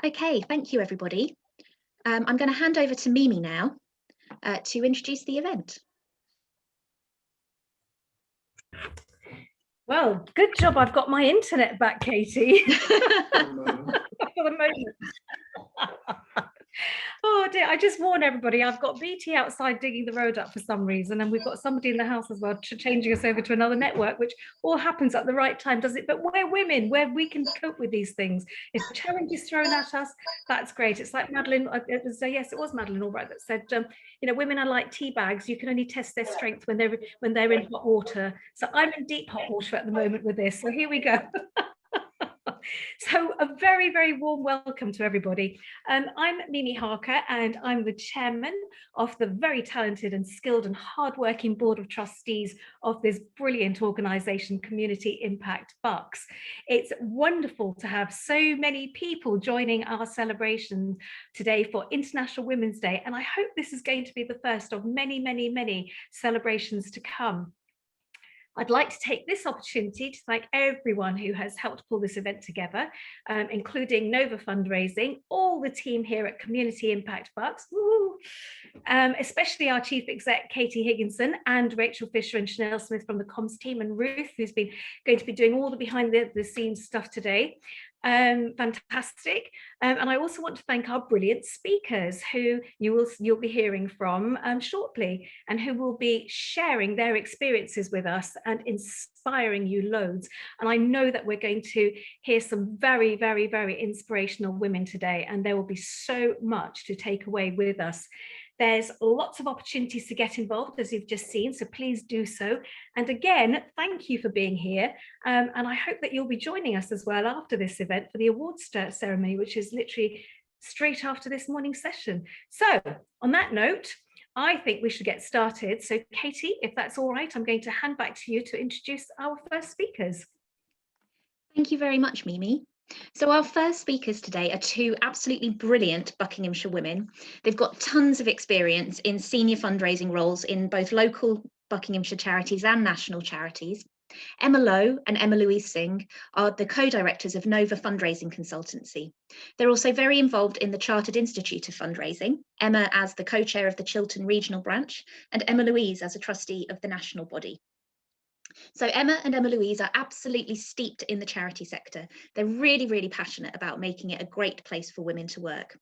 Okay, thank you, everybody. I'm going to hand over to Mimi now to introduce the event. Well, good job I've got my internet back, Katie. For the moment. Oh dear, I just warn everybody, I've got BT outside digging the road up for some reason, and we've got somebody in the house as well changing us over to another network, which all happens at the right time, does it? But we're women, we can cope with these things. If a challenge is thrown at us, that's great. It's like Madeline, yes, it was Madeline Albright that said, you know, women are like tea bags. You can only test their strength when they're in hot water. So I'm in deep hot water at the moment with this. So here we go. So a very, very warm welcome to everybody. I'm Mimi Harker, and I'm the chairman of the very talented and skilled and hardworking board of trustees of this brilliant organisation, Community Impact Bucks. It's wonderful to have so many people joining our celebration today for International Women's Day, and I hope this is going to be the first of many, many, many celebrations to come. I'd like to take this opportunity to thank everyone who has helped pull this event together, including Nova Fundraising, all the team here at Community Impact Bucks, especially our Chief Exec, Katie Higginson, and Rachel Fisher and Chanel Smith from the comms team, and Ruth, who's going to be doing all the behind the scenes stuff today. Fantastic. And I also want to thank our brilliant speakers who you'll be hearing from shortly, and who will be sharing their experiences with us and inspiring you loads. And I know that we're going to hear some very, very, very inspirational women today, and there will be so much to take away with us. There's lots of opportunities to get involved, as you've just seen, so please do so. And again, thank you for being here. And I hope that you'll be joining us as well after this event for the awards ceremony, which is literally straight after this morning's session. So on that note, I think we should get started. So Katie, if that's all right, I'm going to hand back to you to introduce our first speakers. Thank you very much, Mimi. So our first speakers today are two absolutely brilliant Buckinghamshire women. They've got tons of experience in senior fundraising roles in both local Buckinghamshire charities and national charities. Emma Lowe and Emma Louise Singh are the co-directors of Nova Fundraising Consultancy. They're also very involved in the Chartered Institute of Fundraising, Emma as the co-chair of the Chiltern Regional Branch, and Emma Louise as a trustee of the national body. So Emma and Emma Louise are absolutely steeped in the charity sector. They're really, really passionate about making it a great place for women to work.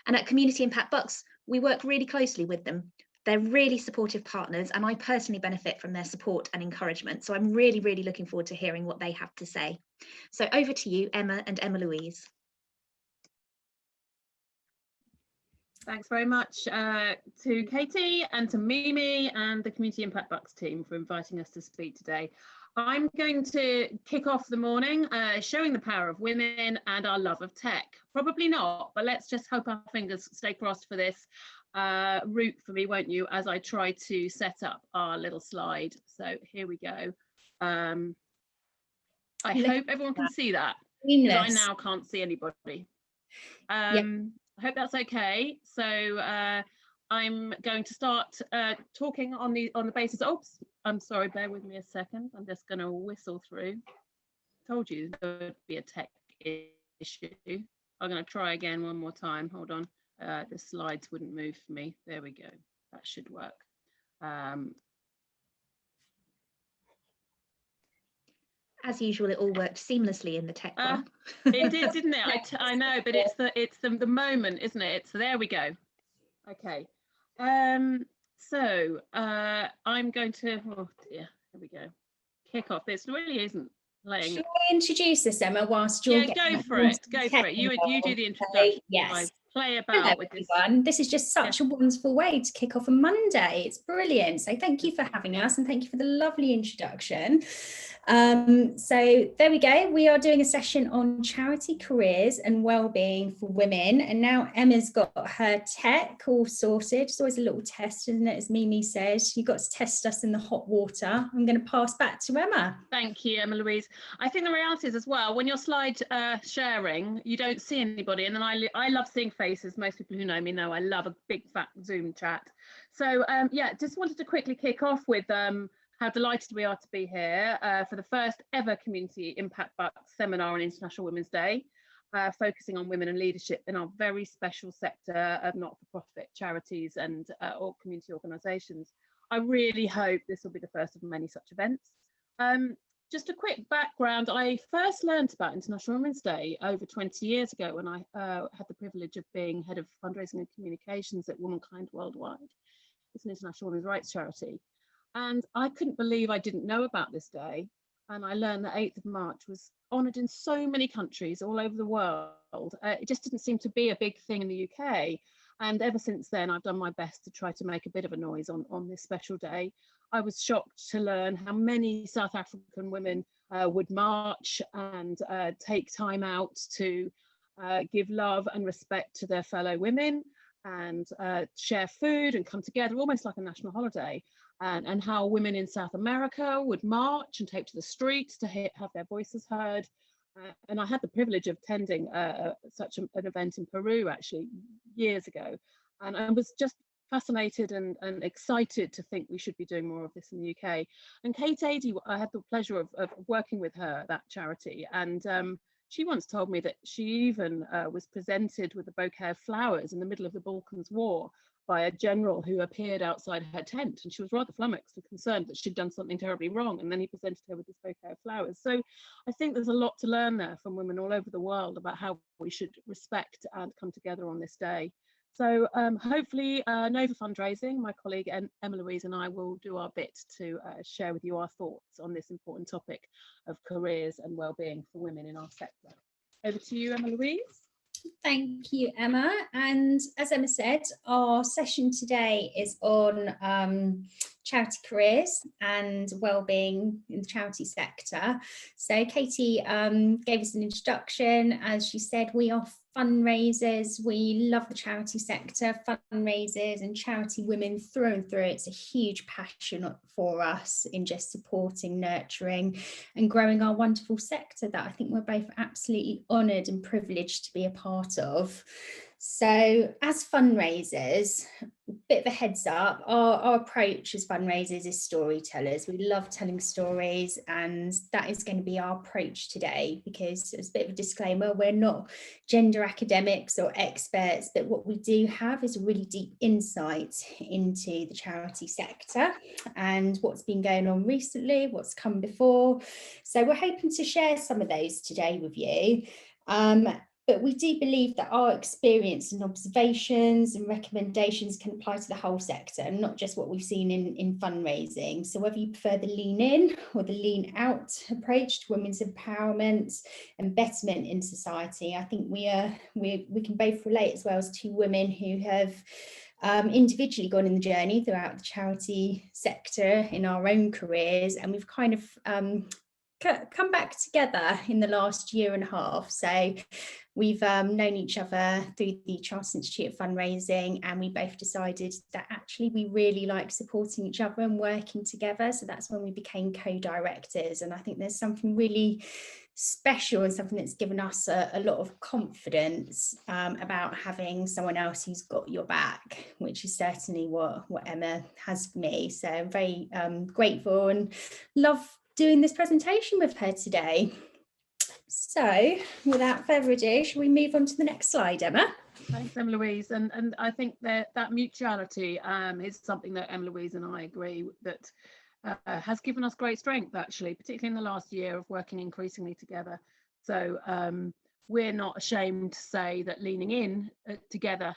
And at Community Impact Bucks, we work really closely with them. They're really supportive partners, and I personally benefit from their support and encouragement. So I'm really, really looking forward to hearing what they have to say. So over to you, Emma and Emma Louise. Thanks very much to Katie and to Mimi and the Community Impact Bucks team for inviting us to speak today. I'm going to kick off the morning showing the power of women and our love of tech. Probably not, but let's just hope our fingers stay crossed for this. Route for me, won't you, as I try to set up our little slide. So here we go. I hope everyone can see that, because I now can't see anybody. I hope that's okay. So I'm going to start talking on the basis. Oops, I'm sorry, bear with me a second. I'm just going to whistle through. Told you there would be a tech issue. I'm going to try again one more time. Hold on. The slides wouldn't move for me. There we go. That should work. As usual, it all worked seamlessly in the tech bar. It did, didn't it? I know, but it's the moment, isn't it? So there we go. Okay. So I'm going to, oh dear, here we go. Kick off. This really isn't laying. Shall I introduce us, Emma, whilst you're go for it. Go for it. You do the introduction. Yes. Play about with this. Everyone. This is just such a wonderful way to kick off a Monday. It's brilliant. So thank you for having us, and thank you for the lovely introduction. So there we go. We are doing a session on charity careers and well-being for women. And now Emma's got her tech all sorted. It's always a little test, isn't it? As Mimi says, you've got to test us in the hot water. I'm going to pass back to Emma. Thank you, Emma Louise. I think the reality is as well, when you're slide sharing, you don't see anybody. And then I love seeing faces. Most people who know me know I love a big fat Zoom chat. So yeah, just wanted to quickly kick off with how delighted we are to be here for the first ever Community Impact Bucks seminar on International Women's Day. focusing on women and leadership in our very special sector of not-for-profit charities and or community organisations. I really hope this will be the first of many such events. Just a quick background, I first learned about International Women's Day over 20 years ago when I had the privilege of being head of fundraising and communications at Womankind Worldwide. It's an international women's rights charity. And I couldn't believe I didn't know about this day. And I learned that 8th of March was honoured in so many countries all over the world. It just didn't seem to be a big thing in the UK. And ever since then, I've done my best to try to make a bit of a noise on this special day. I was shocked to learn how many South African women would march and take time out to give love and respect to their fellow women and share food and come together almost like a national holiday. And how women in South America would march and take to the streets to have their voices heard. And I had the privilege of attending such an event in Peru actually years ago. And I was just fascinated and excited to think we should be doing more of this in the UK. And Kate Adie, I had the pleasure of working with her at that charity. And she once told me that she even was presented with a bouquet of flowers in the middle of the Balkans War by a general who appeared outside her tent, and she was rather flummoxed and concerned that she'd done something terribly wrong, and then he presented her with this bouquet of flowers. So I think there's a lot to learn there from women all over the world about how we should respect and come together on this day. So hopefully Nova Fundraising, my colleague Emma Louise and I will do our bit to share with you our thoughts on this important topic of careers and well-being for women in our sector. Over to you, Emma Louise. Thank you, Emma. And as Emma said, our session today is on charity careers and wellbeing in the charity sector. So Katie gave us an introduction. As she said, we are fundraisers. We love the charity sector, fundraisers and charity women through and through. It's a huge passion for us in just supporting, nurturing and growing our wonderful sector that I think we're both absolutely honoured and privileged to be a part of. So as fundraisers, a bit of a heads up, our approach as fundraisers is storytellers. We love telling stories, and that is going to be our approach today, because as a bit of a disclaimer, we're not gender academics or experts, but what we do have is a really deep insight into the charity sector and what's been going on recently, what's come before. So we're hoping to share some of those today with you. But we do believe that our experience and observations and recommendations can apply to the whole sector and not just what we've seen in fundraising. So whether you prefer the lean in or the lean out approach to women's empowerment and betterment in society, I think we can both relate, as well as two women who have individually gone in the journey throughout the charity sector in our own careers, and we've kind of come back together in the last year and a half. So we've known each other through the Charities Institute of Fundraising, and we both decided that actually we really like supporting each other and working together. So that's when we became co-directors. And I think there's something really special and something that's given us a lot of confidence about having someone else who's got your back, which is certainly what Emma has for me. So I'm very grateful and love doing this presentation with her today. So without further ado, shall we move on to the next slide, Emma? Thanks, Emma Louise. And I think that mutuality is something that Emma Louise and I agree that has given us great strength, actually, particularly in the last year of working increasingly together. So we're not ashamed to say that leaning in together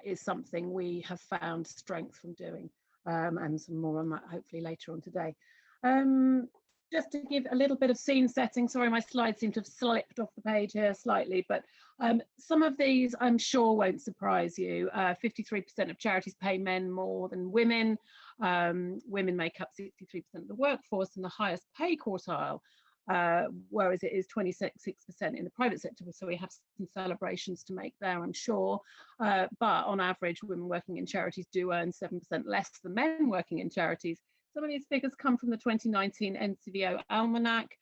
is something we have found strength from doing, and some more on that hopefully later on today. Just to give a little bit of scene setting, sorry, my slides seem to have slipped off the page here slightly, but some of these I'm sure won't surprise you. 53% of charities pay men more than women. Women make up 63% of the workforce in the highest pay quartile, whereas it is 26% in the private sector. So we have some celebrations to make there, I'm sure. But on average, women working in charities do earn 7% less than men working in charities. Some of these figures come from the 2019 NCVO Almanac.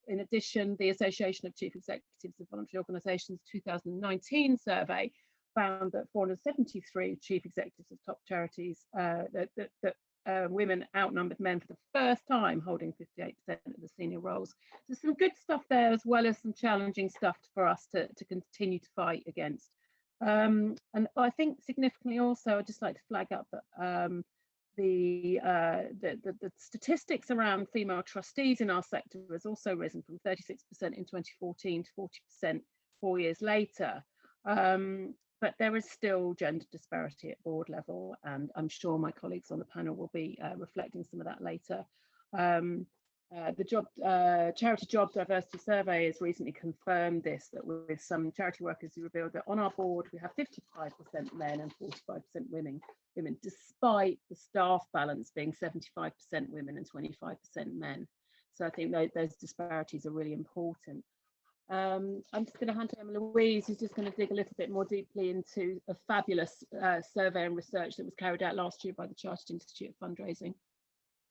In addition, the Association of Chief Executives of Voluntary Organisations 2019 survey found that 473 chief executives of top charities that women outnumbered men for the first time, holding 58% of the senior roles. So some good stuff there, as well as some challenging stuff for us to continue to fight against. And I think significantly also, I'd just like to flag up that the statistics around female trustees in our sector has also risen from 36% in 2014 to 40% 4 years later. But there is still gender disparity at board level, and I'm sure my colleagues on the panel will be reflecting some of that later. The Charity Job Diversity Survey has recently confirmed this, that with some charity workers who revealed that on our board we have 55% men and 45% women, despite the staff balance being 75% women and 25% men. So I think those disparities are really important. I'm just going to hand to Emma Louise, who's just going to dig a little bit more deeply into a fabulous survey and research that was carried out last year by the Chartered Institute of Fundraising.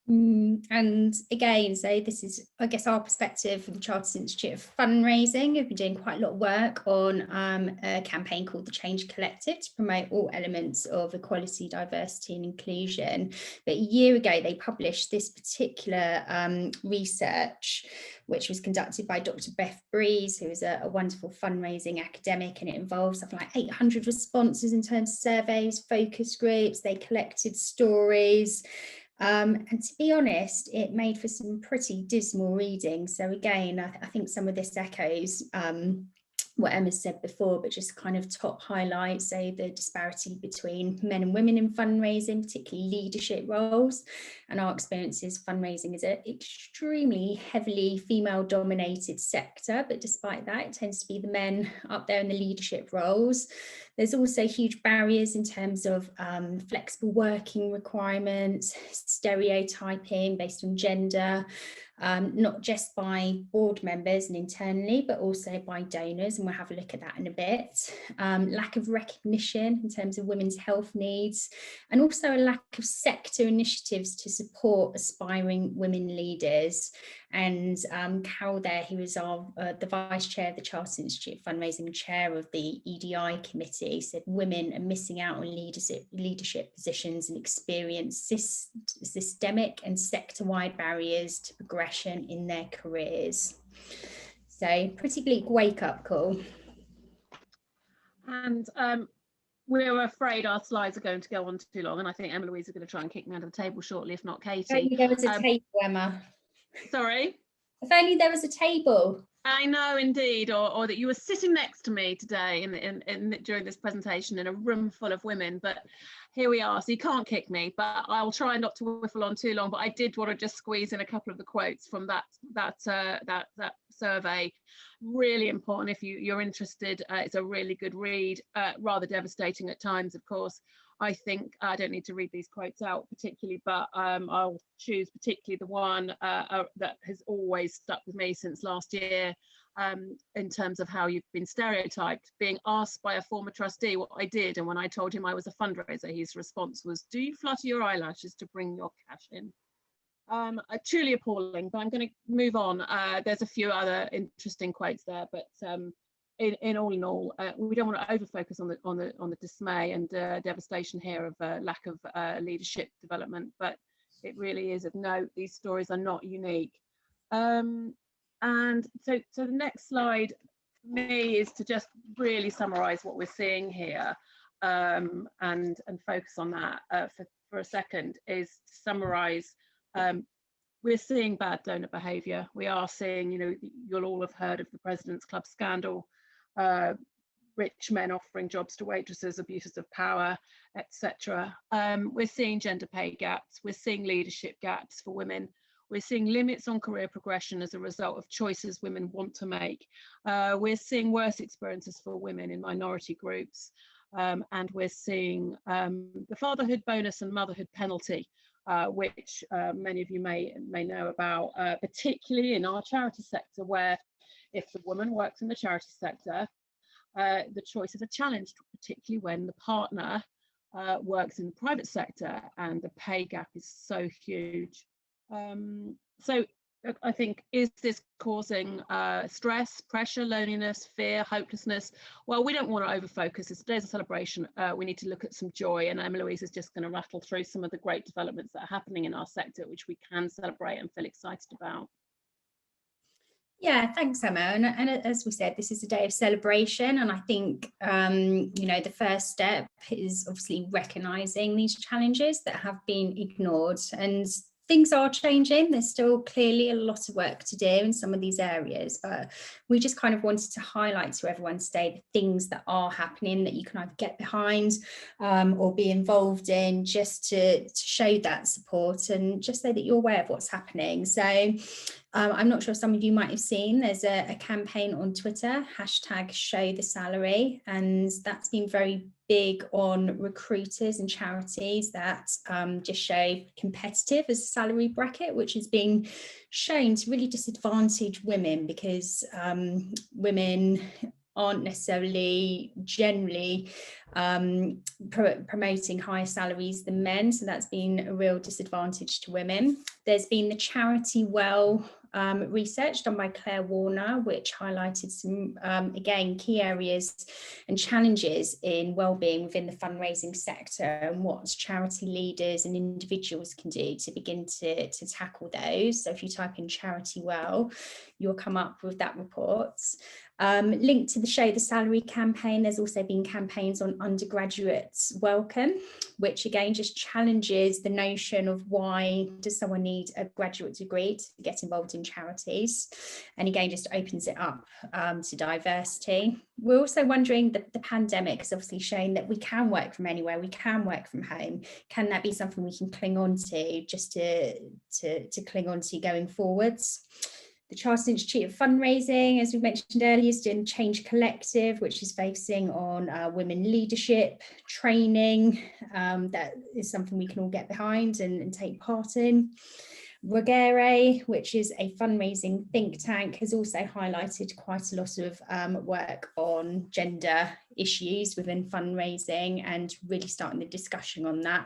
And again, so this is, I guess, our perspective from the Chartered Institute of Fundraising. We've been doing quite a lot of work on a campaign called the Change Collective to promote all elements of equality, diversity and inclusion. But a year ago, they published this particular research, which was conducted by Dr. Beth Breeze, who is a wonderful fundraising academic, and it involves something like 800 responses in terms of surveys, focus groups. They collected stories. And to be honest, it made for some pretty dismal reading. So again, I think some of this echoes what Emma said before, but just kind of top highlights, so the disparity between men and women in fundraising, particularly leadership roles. And our experience is fundraising is an extremely heavily female dominated sector, but despite that, it tends to be the men up there in the leadership roles. There's also huge barriers in terms of flexible working requirements, stereotyping based on gender, not just by board members and internally, but also by donors, and we'll have a look at that in a bit. Lack of recognition in terms of women's health needs, and also a lack of sector initiatives to support aspiring women leaders. And Carol there, who is the Vice Chair of the Chartered Institute of Fundraising and Chair of the EDI Committee, said women are missing out on leadership positions and experience systemic and sector-wide barriers to progression in their careers. So pretty bleak wake-up call. And we're afraid our slides are going to go on too long, and I think Emma Louise is going to try and kick me under the table shortly, if not Katie. If only there was a table, Emma. Sorry? If only there was a table. I know, indeed, or that you were sitting next to me today during this presentation in a room full of women, but here we are. So you can't kick me, but I'll try not to whiffle on too long. But I did want to just squeeze in a couple of the quotes from that survey. Really important if you're interested. It's a really good read, rather devastating at times, of course. I think I don't need to read these quotes out particularly, but I'll choose particularly the one that has always stuck with me since last year, in terms of how you've been stereotyped. Being asked by a former trustee what I did, and when I told him I was a fundraiser, his response was, "Do you flutter your eyelashes to bring your cash in?" Truly appalling, but I'm going to move on. There's a few other interesting quotes there, but in all, we don't want to over-focus on the dismay and devastation here of lack of leadership development, but it really is of note. These stories are not unique. And so the next slide for me is to just really summarise what we're seeing here, and focus on that for a second. Is to summarise. We're seeing bad donor behaviour. We are seeing, you'll all have heard of the President's Club scandal. Rich men offering jobs to waitresses, abuses of power, etc. We're seeing gender pay gaps. We're seeing leadership gaps for women. We're seeing limits on career progression as a result of choices women want to make. We're seeing worse experiences for women in minority groups. And we're seeing the fatherhood bonus and motherhood penalty, which many of you may know about, particularly in our charity sector, where if the woman works in the charity sector, the choices are challenged, particularly when the partner works in the private sector and the pay gap is so huge. So I think, is this causing stress, pressure, loneliness, fear, hopelessness? Well, we don't want to overfocus. It's today's a celebration. We need to look at some joy, and Emma Louise is just going to rattle through some of the great developments that are happening in our sector, which we can celebrate and feel excited about. Yeah, thanks, Emma. And as we said, this is a day of celebration. And I think, you know, the first step is obviously recognising these challenges that have been ignored. And things are changing. There's still clearly a lot of work to do in some of these areas, but we just kind of wanted to highlight to everyone today the things that are happening that you can either get behind or be involved in, just to show that support and just so that you're aware of what's happening. So I'm not sure if some of you might have seen, there's a campaign on Twitter, #ShowTheSalary, and that's been very big on recruiters and charities that just show competitive as a salary bracket, which is being shown to really disadvantage women, because women aren't necessarily generally promoting higher salaries than men, so that's been a real disadvantage to women. There's been the Charity Well research done by Claire Warner, which highlighted some, again, key areas and challenges in wellbeing within the fundraising sector and what charity leaders and individuals can do to begin to tackle those. So if you type in Charity Well, you'll come up with that report. Linked to the Show the Salary campaign, there's also been campaigns on undergraduates welcome, which again just challenges the notion of why does someone need a graduate degree to get involved in charities, and again just opens it up to diversity. We're also wondering that the pandemic has obviously shown that we can work from anywhere, we can work from home. Can that be something we can cling on to, just to cling on to going forwards? The Chartered Institute of Fundraising, as we mentioned earlier, is doing Change Collective, which is focusing on women leadership, training. That is something we can all get behind and take part in. Rogere, which is a fundraising think tank, has also highlighted quite a lot of work on gender issues within fundraising and really starting the discussion on that.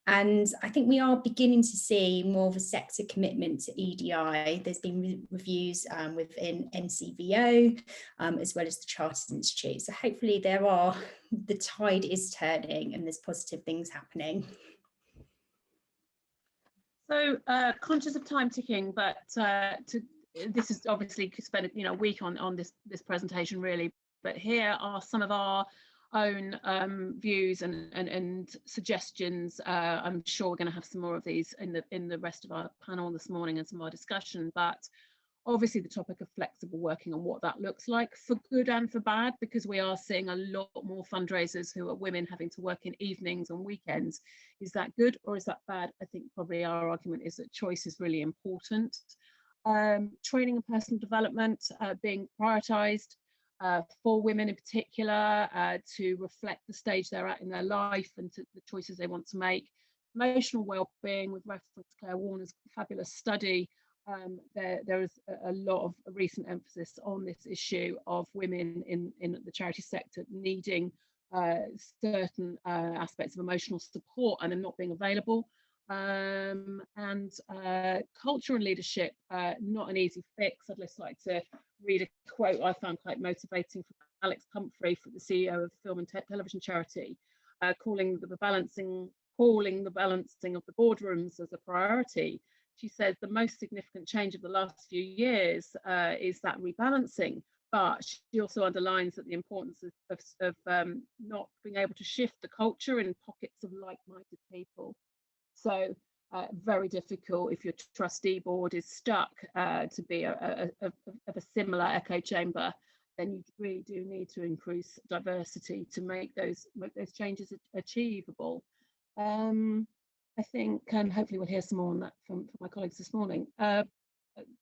And I think we are beginning to see more of a sector commitment to EDI. There's been reviews within NCVO, as well as the Chartered Institute. So hopefully the tide is turning and there's positive things happening. So conscious of time ticking, but this is obviously spent a week on this presentation really, but here are some of our own views and suggestions. I'm sure we're going to have some more of these in the rest of our panel this morning and some of our discussion, but obviously the topic of flexible working and what that looks like for good and for bad, because we are seeing a lot more fundraisers who are women having to work in evenings and weekends. Is that good or is that bad? I think probably our argument is that choice is really important. Training and personal development being prioritised for women in particular, to reflect the stage they're at in their life and to the choices they want to make. Emotional well-being, with reference to Claire Warner's fabulous study. There is a lot of recent emphasis on this issue of women in the charity sector needing certain aspects of emotional support and them not being available. And culture and leadership, not an easy fix. I'd just like to read a quote I found quite motivating from Alex Pumphrey, the CEO of Film and Television Charity, calling the balancing of the boardrooms as a priority. She says the most significant change of the last few years is that rebalancing, but she also underlines that the importance of not being able to shift the culture in pockets of like-minded people. So very difficult if your trustee board is stuck to be of a similar echo chamber. Then you really do need to increase diversity to make those changes achievable. I think, and hopefully we'll hear some more on that from my colleagues this morning.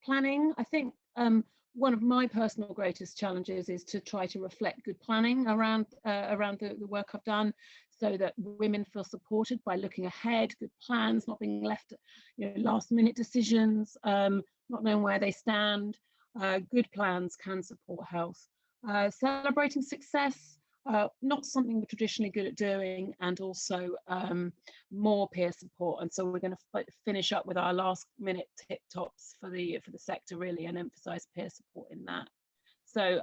Planning, I think one of my personal greatest challenges is to try to reflect good planning around the work I've done, so that women feel supported by looking ahead, good plans, not being left last minute decisions, not knowing where they stand. Good plans can support health. Celebrating success, not something we're traditionally good at doing, and also more peer support. And so we're going to finish up with our last minute tip tops for the sector, really, and emphasize peer support in that. So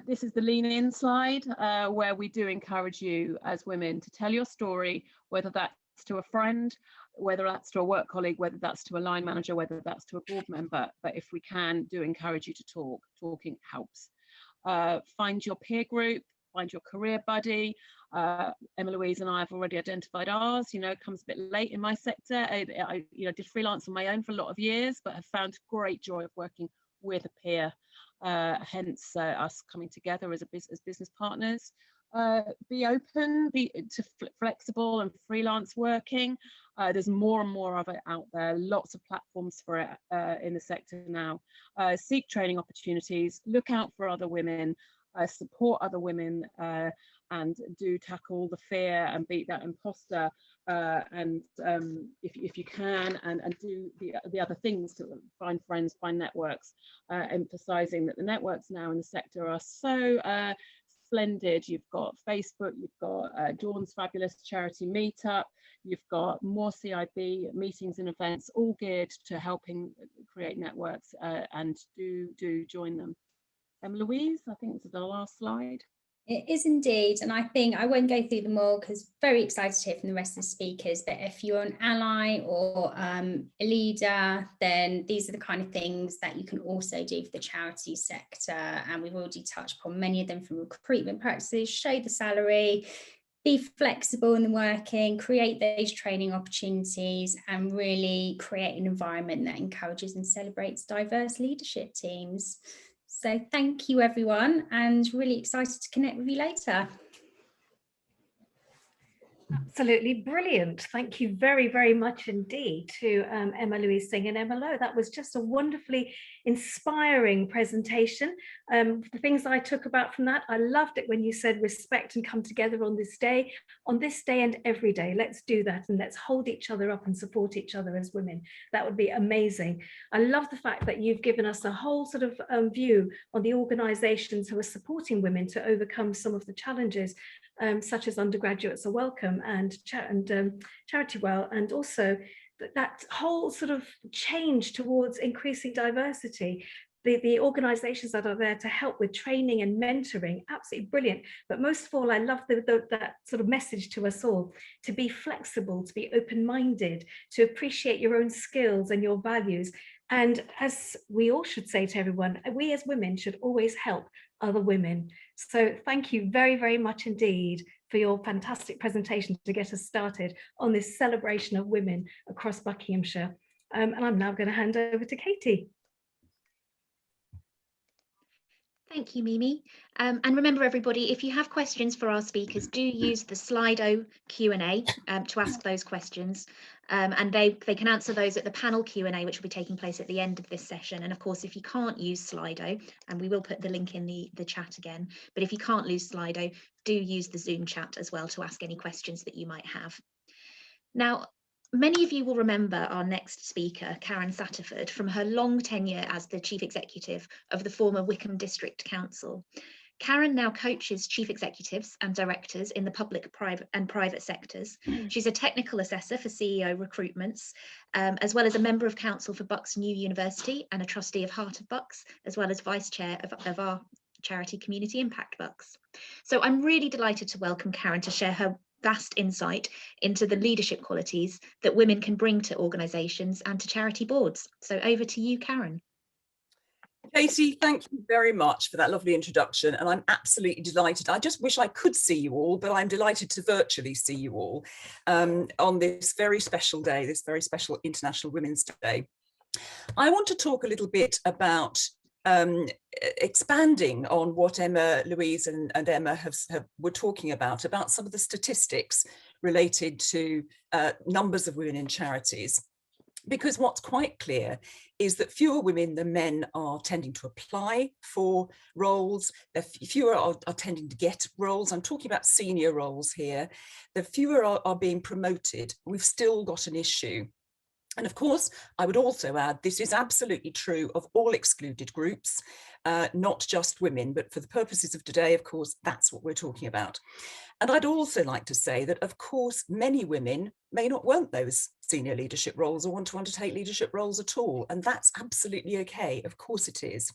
this is the lean in slide, where we do encourage you as women to tell your story, whether that's to a friend, whether that's to a work colleague, whether that's to a line manager, whether that's to a board member. But if we can, do encourage you to talk. Talking helps. Find your peer group, find your career buddy. Emma Louise and I have already identified ours. You know, it comes a bit late in my sector. I did freelance on my own for a lot of years, but have found great joy of working with a peer. Hence us coming together as business partners. Be open, be flexible and freelance working. There's more and more of it out there. Lots of platforms for it in the sector now. Seek training opportunities, look out for other women, support other women, and do tackle the fear and beat that imposter. And if you can, and do the other things, to find friends, find networks, emphasising that the networks now in the sector are so splendid. You've got Facebook, you've got Dawn's fabulous charity meetup, you've got more CIB meetings and events, all geared to helping create networks, and do join them. Louise, I think this is the last slide. It is indeed, and I think I won't go through them all because very excited to hear from the rest of the speakers, but if you're an ally or a leader, then these are the kind of things that you can also do for the charity sector, and we've already touched upon many of them, from recruitment practices, show the salary, be flexible in the working, create those training opportunities, and really create an environment that encourages and celebrates diverse leadership teams. So thank you, everyone, and really excited to connect with you later. Absolutely brilliant. Thank you very, very much indeed to Emma Louise Singh and Emma Lowe. That was just a wonderfully inspiring presentation. The things that I took about from that, I loved it when you said respect and come together on this day and every day. Let's do that, and let's hold each other up and support each other as women. That would be amazing. I love the fact that you've given us a whole sort of view on the organisations who are supporting women to overcome some of the challenges, such as Undergraduates Are Welcome and Charity Well, and also that whole sort of change towards increasing diversity. The organisations that are there to help with training and mentoring, absolutely brilliant. But most of all, I love that sort of message to us all, to be flexible, to be open-minded, to appreciate your own skills and your values. And as we all should say to everyone, we as women should always help other women. So thank you very, very much indeed for your fantastic presentation to get us started on this celebration of women across Buckinghamshire. And I'm now going to hand over to Katie. Thank you, Mimi. And remember, everybody, if you have questions for our speakers, do use the Slido Q&A to ask those questions. And they can answer those at the panel Q&A, which will be taking place at the end of this session. And of course, if you can't use Slido, and we will put the link in the chat again, but if you can't use Slido, do use the Zoom chat as well to ask any questions that you might have. Now, many of you will remember our next speaker, Karen Satterford, from her long tenure as the Chief Executive of the former Wickham District Council. Karen now coaches chief executives and directors in the public, private sectors. She's a technical assessor for CEO recruitments, as well as a member of council for Bucks New University and a trustee of Heart of Bucks, as well as vice chair of our charity Community Impact Bucks. So I'm really delighted to welcome Karen to share her vast insight into the leadership qualities that women can bring to organisations and to charity boards. So over to you, Karen. Katie, thank you very much for that lovely introduction, and I'm absolutely delighted. I just wish I could see you all, but I'm delighted to virtually see you all on this very special day, this very special International Women's Day. I want to talk a little bit about expanding on what Emma Louise and Emma were talking about some of the statistics related to numbers of women in charities. Because what's quite clear is that fewer women than men are tending to apply for roles. The fewer are tending to get roles. I'm talking about senior roles here. The fewer are being promoted. We've still got an issue And of course, I would also add, this is absolutely true of all excluded groups, not just women, but for the purposes of today, of course, that's what we're talking about. And I'd also like to say that, of course, many women may not want those senior leadership roles or want to undertake leadership roles at all. And that's absolutely okay. Of course it is.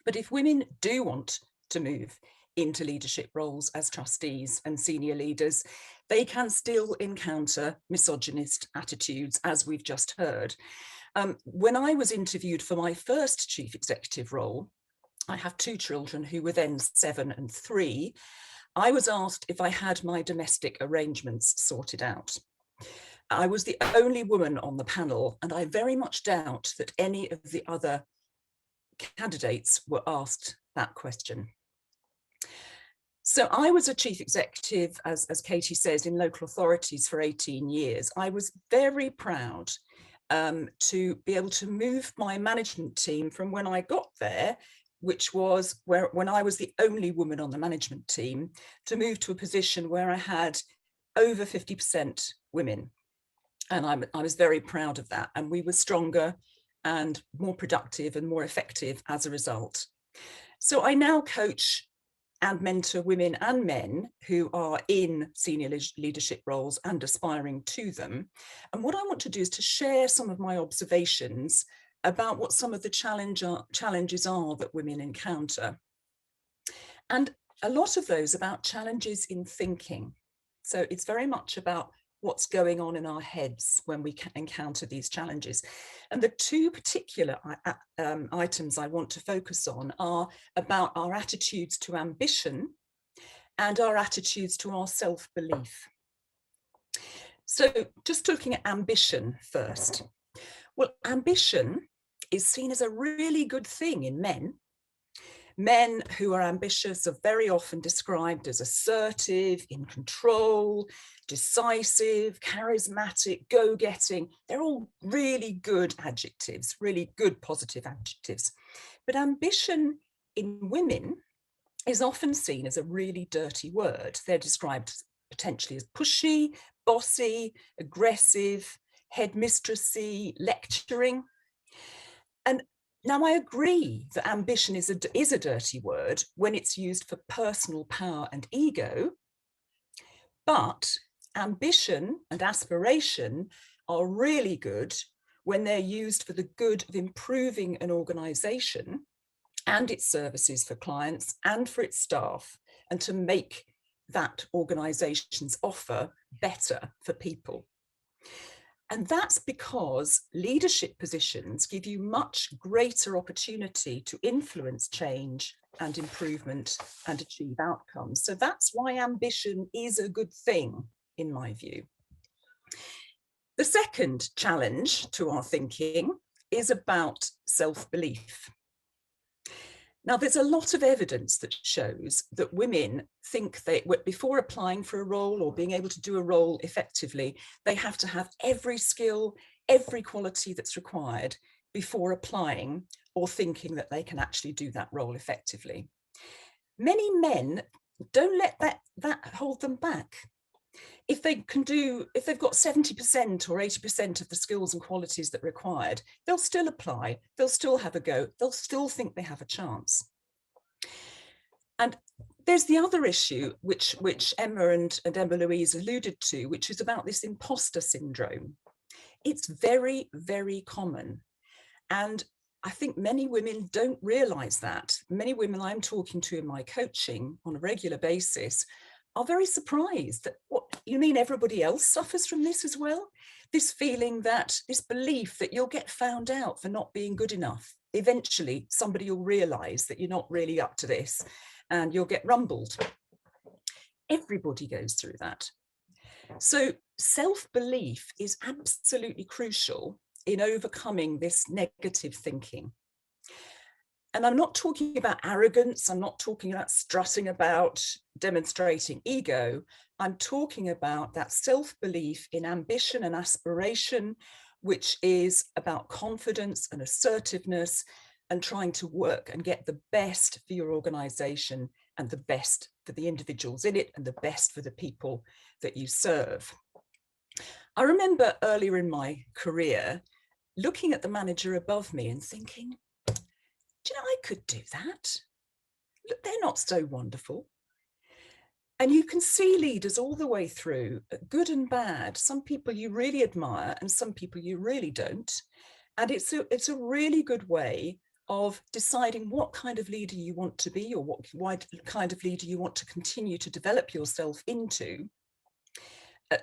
But if women do want to move into leadership roles as trustees and senior leaders, they can still encounter misogynist attitudes, as we've just heard. When I was interviewed for my first chief executive role, I have 2 children who were then 7 and 3. I was asked if I had my domestic arrangements sorted out. I was the only woman on the panel, and I very much doubt that any of the other candidates were asked that question. So I was a chief executive, as Katie says, in local authorities for 18 years. I was very proud to be able to move my management team from when I got there, which was when I was the only woman on the management team, to move to a position where I had over 50% women. And I was very proud of that. And we were stronger and more productive and more effective as a result. So I now coach and mentor women and men who are in senior leadership roles and aspiring to them. And what I want to do is to share some of my observations about what some of the challenges are that women encounter. And a lot of those about challenges in thinking. So it's very much about what's going on in our heads when we encounter these challenges. And the 2 particular items I want to focus on are about our attitudes to ambition and our attitudes to our self-belief. So just looking at ambition first. Well, ambition is seen as a really good thing in men. Men who are ambitious are very often described as assertive, in control, decisive, charismatic, go-getting. They're all really good adjectives, really good positive adjectives. But ambition in women is often seen as a really dirty word. They're described potentially as pushy, bossy, aggressive, headmistressy, lecturing. And now, I agree that ambition is a dirty word when it's used for personal power and ego, but ambition and aspiration are really good when they're used for the good of improving an organisation and its services for clients and for its staff, and to make that organisation's offer better for people. And that's because leadership positions give you much greater opportunity to influence change and improvement and achieve outcomes. So that's why ambition is a good thing, in my view. The second challenge to our thinking is about self-belief. Now, there's a lot of evidence that shows that women think before applying for a role or being able to do a role effectively, they have to have every skill, every quality that's required before applying or thinking that they can actually do that role effectively. Many men don't let that hold them back. If they've got 70% or 80% of the skills and qualities that are required, they'll still apply, they'll still have a go, they'll still think they have a chance. And there's the other issue, which Emma and Emma Louise alluded to, which is about this imposter syndrome. It's very, very common. And I think many women don't realise that. Many women I'm talking to in my coaching on a regular basis are very surprised that, what, you mean everybody else suffers from this as well? This feeling that, this belief that you'll get found out for not being good enough. Eventually, somebody will realise that you're not really up to this and you'll get rumbled. Everybody goes through that. So self-belief is absolutely crucial in overcoming this negative thinking. And I'm not talking about arrogance, I'm not talking about strutting about, demonstrating ego. I'm talking about that self-belief in ambition and aspiration, which is about confidence and assertiveness and trying to work and get the best for your organisation and the best for the individuals in it and the best for the people that you serve. I remember earlier in my career looking at the manager above me and thinking, do you know, I could do that. Look, they're not so wonderful. And you can see leaders all the way through, good and bad. Some people you really admire and some people you really don't. And it's a really good way of deciding what kind of leader you want to be, or what kind of leader you want to continue to develop yourself into,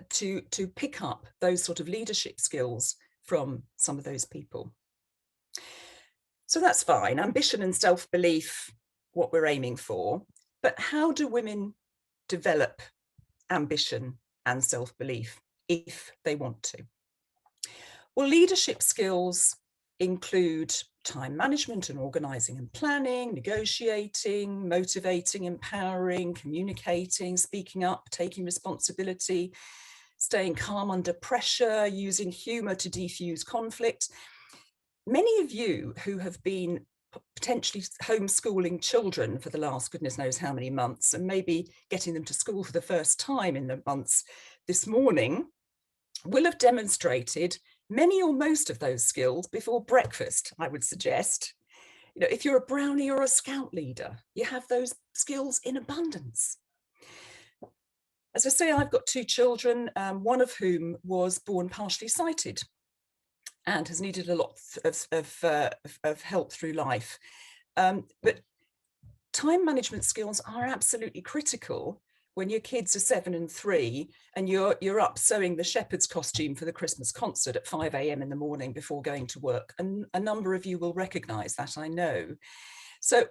to pick up those sort of leadership skills from some of those people. So that's fine. Ambition and self-belief, what we're aiming for. But how do women develop ambition and self-belief if they want to? Well, leadership skills include time management and organising and planning, negotiating, motivating, empowering, communicating, speaking up, taking responsibility, staying calm under pressure, using humour to defuse conflict. Many of you who have been potentially homeschooling children for the last goodness knows how many months, and maybe getting them to school for the first time in the months this morning, will have demonstrated many or most of those skills before breakfast, I would suggest. You know, if you're a brownie or a scout leader, you have those skills in abundance. As I say, I've got two children, one of whom was born partially sighted and has needed a lot of help through life. But time management skills are absolutely critical when your kids are 7 and 3 and you're up sewing the shepherd's costume for the Christmas concert at 5 a.m. in the morning before going to work. And a number of you will recognise that, I know. So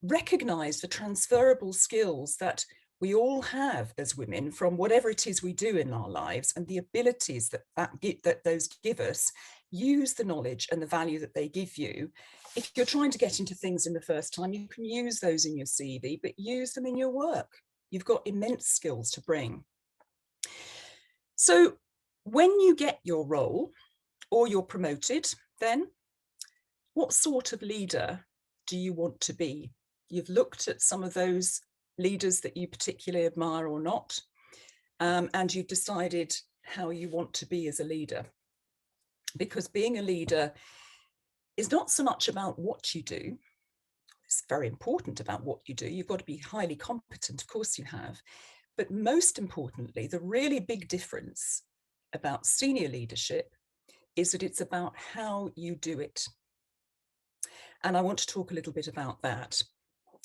recognise the transferable skills that we all have as women from whatever it is we do in our lives, and the abilities that those give us. Use the knowledge and the value that they give you. If you're trying to get into things in the first time, you can use those in your CV, but use them in your work. You've got immense skills to bring. So when you get your role or you're promoted, then what sort of leader do you want to be? You've looked at some of those leaders that you particularly admire or not, and you've decided how you want to be as a leader. Because being a leader is not so much about what you do. It's very important about what you do. You've got to be highly competent, of course you have. But most importantly, the really big difference about senior leadership is that it's about how you do it. And I want to talk a little bit about that.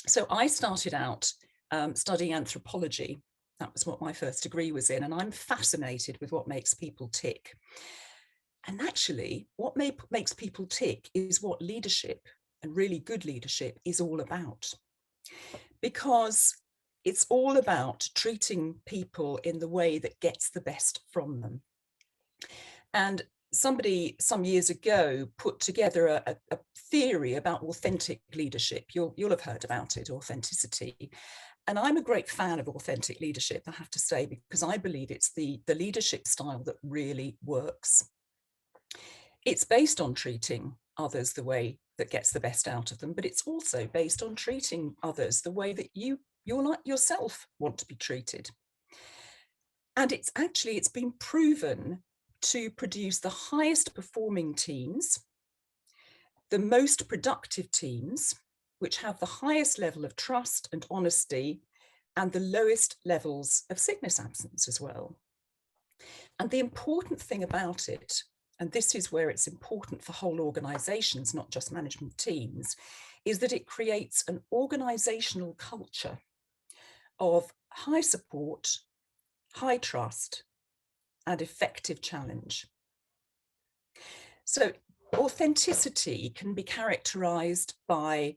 So I started out studying anthropology. That was what my first degree was in. And I'm fascinated with what makes people tick. And actually, what makes people tick is what leadership, and really good leadership, is all about. Because it's all about treating people in the way that gets the best from them. And somebody some years ago put together a theory about authentic leadership. You'll have heard about it, authenticity. And I'm a great fan of authentic leadership, I have to say, because I believe it's the leadership style that really works. It's based on treating others the way that gets the best out of them, but it's also based on treating others the way that you yourself want to be treated. And it's been proven to produce the highest performing teams, the most productive teams, which have the highest level of trust and honesty, and the lowest levels of sickness absence as well. And the important thing about it, and this is where it's important for whole organizations, not just management teams, is that it creates an organizational culture of high support, high trust, and effective challenge. So authenticity can be characterized by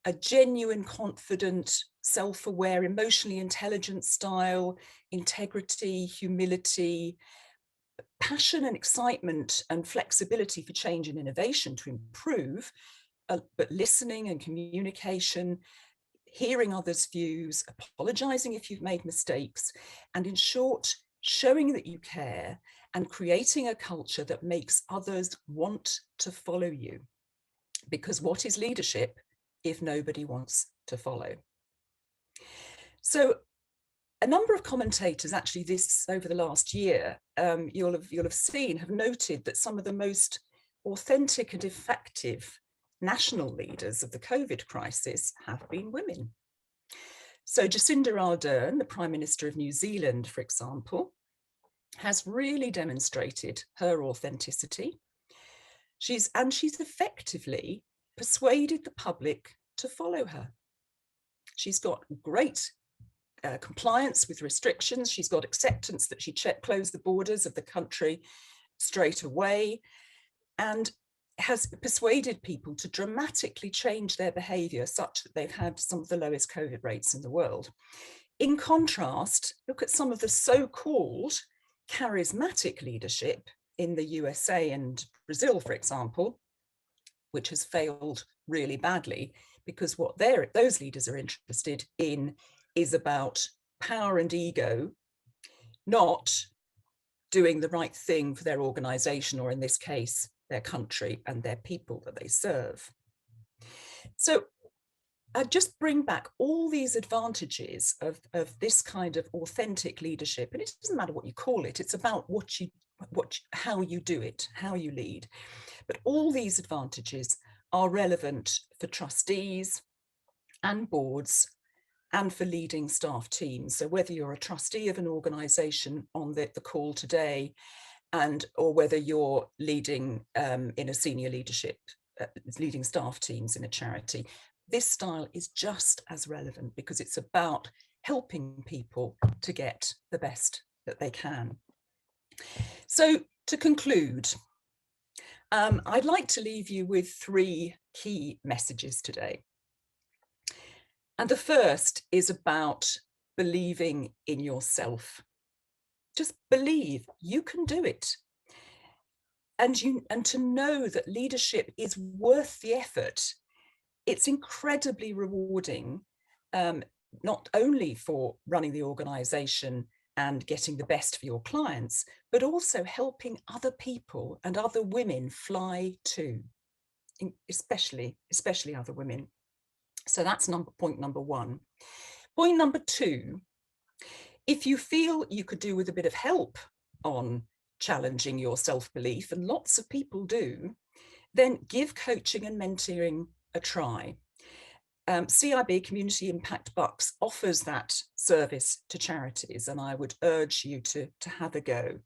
a genuine, confident, self-aware, emotionally intelligent style, integrity, humility, passion and excitement and flexibility for change and innovation to improve, but listening and communication, hearing others' views, apologizing if you've made mistakes, and in short, showing that you care and creating a culture that makes others want to follow you. Because what is leadership if nobody wants to follow? So a number of commentators actually over the last year, you'll have seen, have noted that some of the most authentic and effective national leaders of the COVID crisis have been women. So Jacinda Ardern, the Prime Minister of New Zealand, for example, has really demonstrated her authenticity. She's effectively persuaded the public to follow her. She's got great compliance with restrictions. She's got acceptance that she closed the borders of the country straight away, and has persuaded people to dramatically change their behaviour such that they've had some of the lowest COVID rates in the world. In contrast, look at some of the so-called charismatic leadership in the USA and Brazil, for example, which has failed really badly, because what those leaders are interested in is about power and ego, not doing the right thing for their organisation, or in this case, their country and their people that they serve. So I just bring back all these advantages of this kind of authentic leadership. And it doesn't matter what you call it, it's about how you do it, how you lead. But all these advantages are relevant for trustees and boards and for leading staff teams. So whether you're a trustee of an organisation on the call today, or whether you're leading in a senior leadership, leading staff teams in a charity, this style is just as relevant, because it's about helping people to get the best that they can. So to conclude, I'd like to leave you with 3 key messages today. And the first is about believing in yourself. Just believe you can do it. And to know that leadership is worth the effort. It's incredibly rewarding, not only for running the organisation and getting the best for your clients, but also helping other people and other women fly too, especially other women. So that's point number 1. Point number 2, if you feel you could do with a bit of help on challenging your self-belief, and lots of people do, then give coaching and mentoring a try. CIB, Community Impact Bucks, offers that service to charities, and I would urge you to have a go.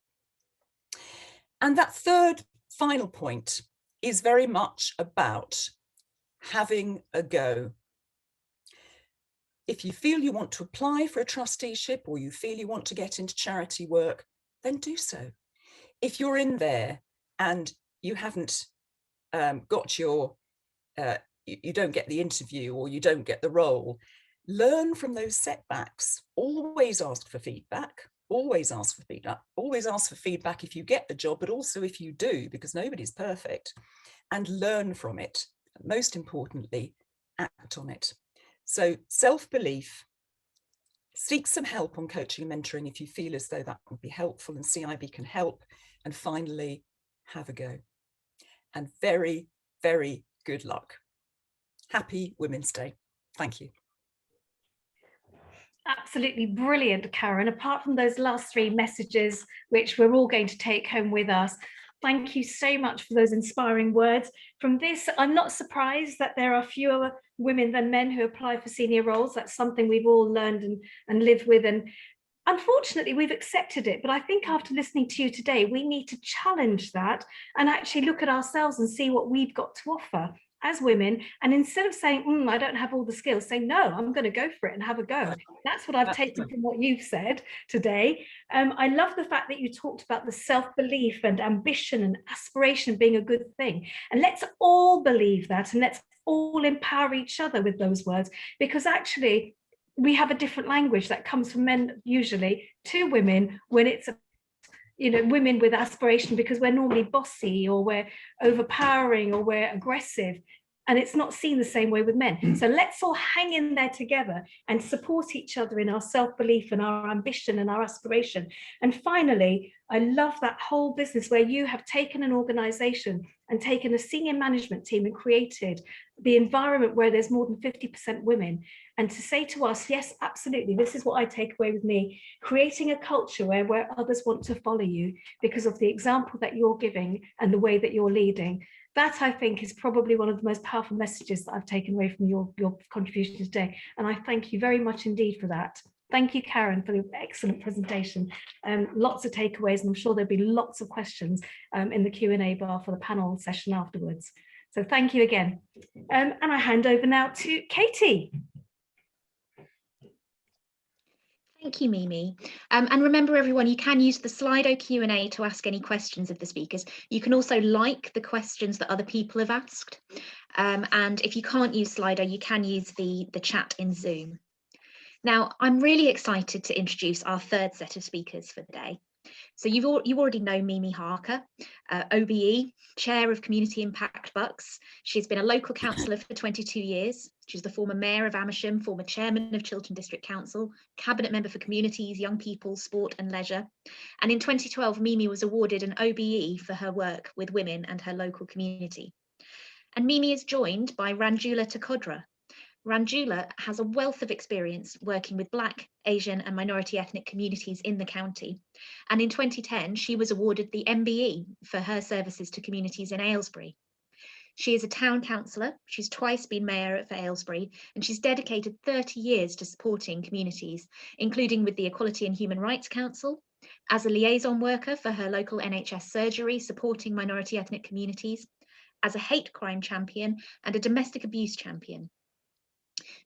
And that third, final point is very much about having a go. If you feel you want to apply for a trusteeship, or you feel you want to get into charity work, then do so. If you're in there and you haven't got your, you don't get the interview, or you don't get the role, learn from those setbacks. Always ask for feedback. Always ask for feedback. Always ask for feedback if you get the job, but also if you do, because nobody's perfect, and learn from it. Most importantly, act on it. So self-belief, seek some help on coaching and mentoring if you feel as though that would be helpful, and CIB can help. And finally, have a go. And very, very good luck. Happy Women's Day. Thank you. Absolutely brilliant, Karen. Apart from those last 3 messages, which we're all going to take home with us, thank you so much for those inspiring words. From this, I'm not surprised that there are fewer women than men who apply for senior roles. That's something we've all learned and lived with. And unfortunately, we've accepted it. But I think after listening to you today, we need to challenge that and actually look at ourselves and see what we've got to offer as women. And instead of saying, I don't have all the skills, say, no, I'm going to go for it and have a go. That's what I've taken from what you've said today. I love the fact that you talked about the self-belief and ambition and aspiration being a good thing. And let's all believe that, and let's all empower each other with those words, because actually we have a different language that comes from men usually to women when it's women with aspiration, because we're normally bossy, or we're overpowering, or we're aggressive, and it's not seen the same way with men. So let's all hang in there together and support each other in our self-belief and our ambition and our aspiration. And finally, I love that whole business where you have taken an organization and taken a senior management team and created the environment where there's more than 50% women, and to say to us, yes, absolutely, this is what I take away with me, creating a culture where others want to follow you because of the example that you're giving and the way that you're leading. That, I think, is probably one of the most powerful messages that I've taken away from your contribution today. And I thank you very much indeed for that. Thank you, Karen, for the excellent presentation. Lots of takeaways, and I'm sure there'll be lots of questions in the Q&A bar for the panel session afterwards. So thank you again. And I hand over now to Katie. Thank you, Mimi. And remember, everyone, you can use the Slido Q&A to ask any questions of the speakers. You can also like the questions that other people have asked. And if you can't use Slido, you can use the chat in Zoom. Now, I'm really excited to introduce our third set of speakers for the day. So you already know Mimi Harker, OBE, Chair of Community Impact Bucks. She's been a local councillor for 22 years. She's the former Mayor of Amersham, former Chairman of Chiltern District Council, Cabinet Member for Communities, Young People, Sport and Leisure. And in 2012, Mimi was awarded an OBE for her work with women and her local community. And Mimi is joined by Ranjula Takodra. Ranjula has a wealth of experience working with Black, Asian and minority ethnic communities in the county. And in 2010, she was awarded the MBE for her services to communities in Aylesbury. She is a town councillor, she's twice been mayor for Aylesbury, and she's dedicated 30 years to supporting communities, including with the Equality and Human Rights Council, as a liaison worker for her local NHS surgery supporting minority ethnic communities, as a hate crime champion and a domestic abuse champion.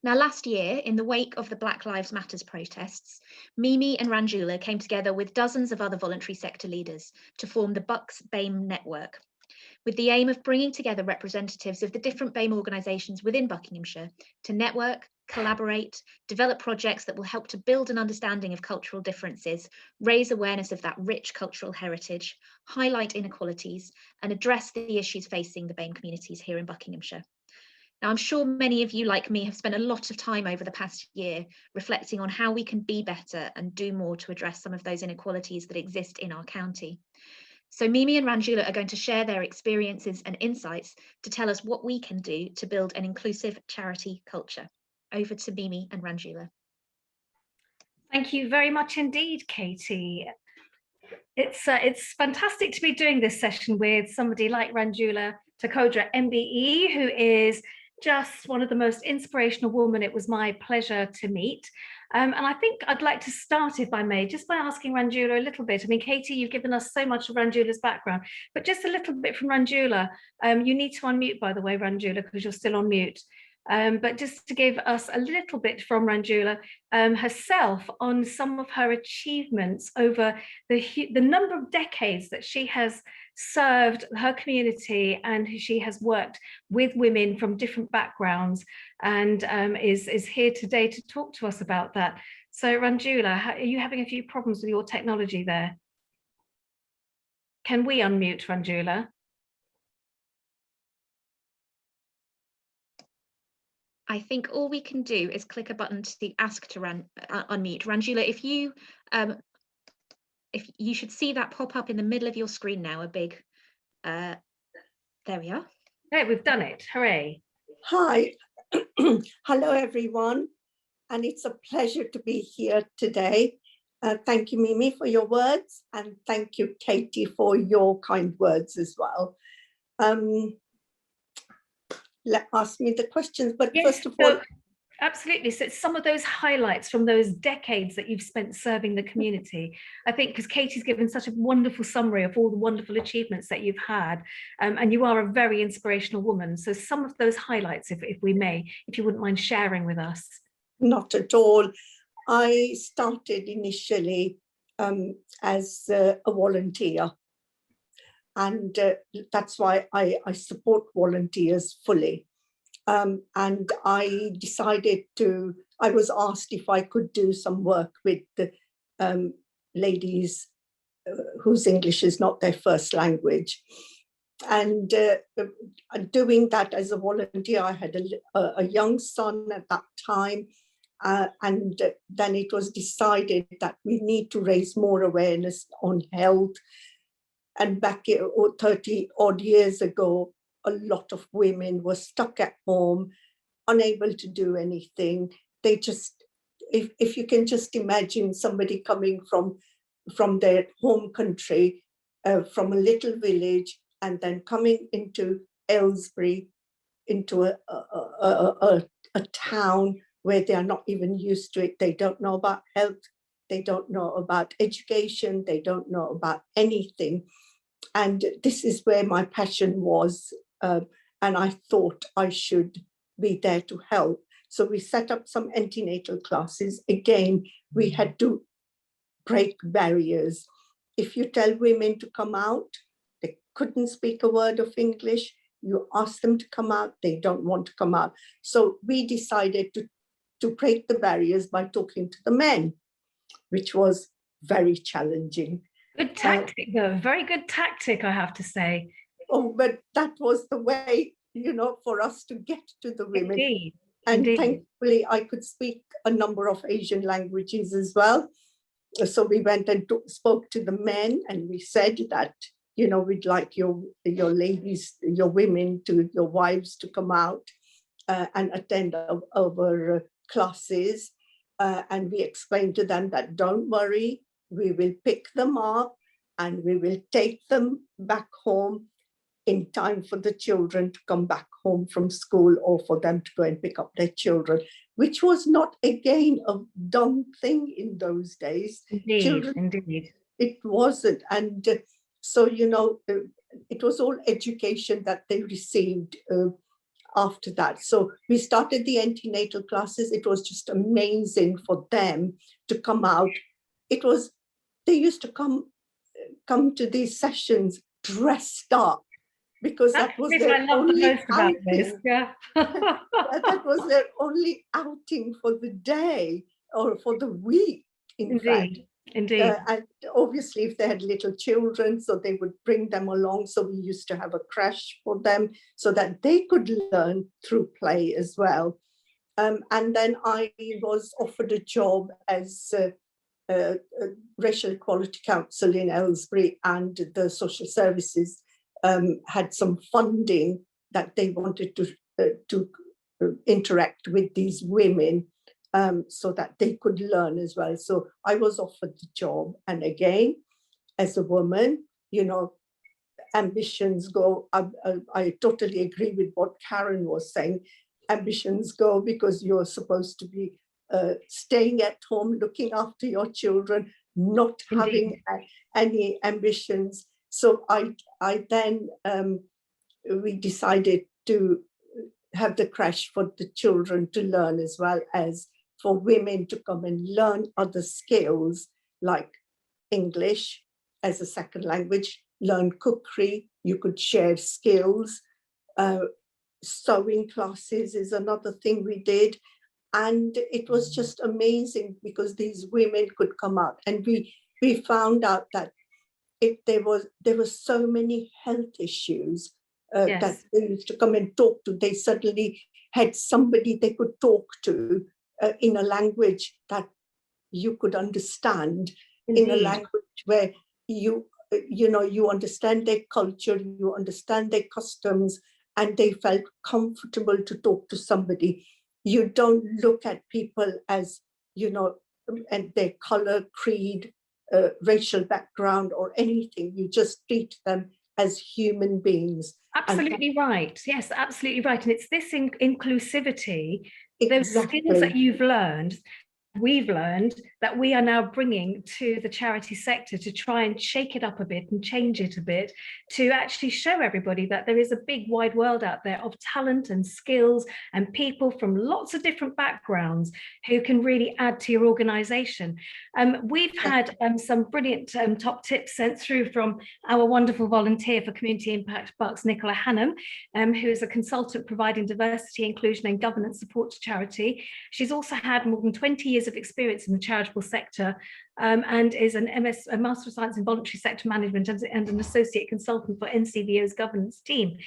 Now, last year, in the wake of the Black Lives Matter protests, Mimi and Ranjula came together with dozens of other voluntary sector leaders to form the Bucks BAME network, with the aim of bringing together representatives of the different BAME organisations within Buckinghamshire to network, collaborate, develop projects that will help to build an understanding of cultural differences, raise awareness of that rich cultural heritage, highlight inequalities, and address the issues facing the BAME communities here in Buckinghamshire. Now, I'm sure many of you, like me, have spent a lot of time over the past year reflecting on how we can be better and do more to address some of those inequalities that exist in our county. So Mimi and Ranjula are going to share their experiences and insights to tell us what we can do to build an inclusive charity culture. Over to Mimi and Ranjula. Thank you very much indeed, Katie. It's fantastic to be doing this session with somebody like Ranjula Takodra, MBE, who is just one of the most inspirational women it was my pleasure to meet. And I think I'd like to start, if I may, just by asking Ranjula a little bit. I mean, Katie, you've given us so much of Ranjula's background, but just a little bit from Ranjula. You need to unmute, by the way, Ranjula, because you're still on mute. But just to give us a little bit from Ranjula herself on some of her achievements over the number of decades that she has served her community, and she has worked with women from different backgrounds, and is here today to talk to us about that. So Ranjula, are you having a few problems with your technology there? Can we unmute Ranjula? I think all we can do is click a button to ask to unmute. Ranjula, if you should see that pop up in the middle of your screen now, a big, there we are. Hey, we've done it, hooray. Hi, hello everyone, and it's a pleasure to be here today. Thank you, Mimi, for your words, and thank you, Katie, for your kind words as well. Ask me the questions, but yes, first of all, absolutely. So it's some of those highlights from those decades that you've spent serving the community. I think because Katie's given such a wonderful summary of all the wonderful achievements that you've had, and you are a very inspirational woman. So some of those highlights, if we may, if you wouldn't mind sharing with us. Not at all. I started initially as a volunteer. And that's why I support volunteers fully. And I decided I was asked if I could do some work with the ladies whose English is not their first language. And doing that as a volunteer, I had a young son at that time. And then it was decided that we need to raise more awareness on health. And back 30 odd years ago, a lot of women were stuck at home, unable to do anything. They just, if you can just imagine somebody coming from their home country, from a little village, and then coming into Aylesbury, into a town where they are not even used to it. They don't know about health. They don't know about education. They don't know about anything. And this is where my passion was. And I thought I should be there to help. So we set up some antenatal classes. Again, we had to break barriers. If you tell women to come out, they couldn't speak a word of English. You ask them to come out, they don't want to come out. So we decided to break the barriers by talking to the men, which was very challenging. Good tactic, though. Very good tactic, I have to say. Oh, but that was the way, for us to get to the women. Indeed. And Indeed. thankfully, I could speak a number of Asian languages as well. So we went and spoke to the men, and we said that, we'd like your ladies, your women, your wives to come out and attend our classes. And we explained to them that don't worry, we will pick them up and we will take them back home in time for the children to come back home from school, or for them to go and pick up their children, which was not, again, a dumb thing in those days. Indeed, Children, indeed. It wasn't. And so, it was all education that they received after that. So we started the antenatal classes. It was just amazing for them to come out. They used to come to these sessions dressed up, because that was their only outing. Yeah. That was their only outing for the day or for the week, in fact. Indeed. And obviously, if they had little children, so they would bring them along. So we used to have a crash for them so that they could learn through play as well. And then I was offered a job as a racial equality council in Aylesbury, and the social services had some funding that they wanted to interact with these women so that they could learn as well. So I was offered the job. And again, as a woman, ambitions go. I totally agree with what Karen was saying. Ambitions go because you're supposed to be staying at home, looking after your children, not having any ambitions. So I then, we decided to have the crash for the children to learn, as well as for women to come and learn other skills like English as a second language, learn cookery, you could share skills. Sewing classes is another thing we did. And it was just amazing because these women could come out, and we found out that there were so many health issues that they used to come and talk to. They suddenly had somebody they could talk to in a language that you could understand. Indeed. In a language where you understand their culture, you understand their customs, and they felt comfortable to talk to somebody. You don't look at people as, and their color, creed, racial background or anything. You just treat them as human beings. Absolutely right. Yes, absolutely right. And it's this inclusivity, those Exactly. skills that we've learned that we are now bringing to the charity sector to try and shake it up a bit and change it a bit, to actually show everybody that there is a big wide world out there of talent and skills and people from lots of different backgrounds who can really add to your organization. We've had some brilliant top tips sent through from our wonderful volunteer for Community Impact Bucks, Nicola Hannam, who is a consultant providing diversity, inclusion and governance support to charity. She's also had more than 20 years of experience in the charitable sector, and is a Master of Science in Voluntary Sector Management and an Associate Consultant for NCVO's governance team.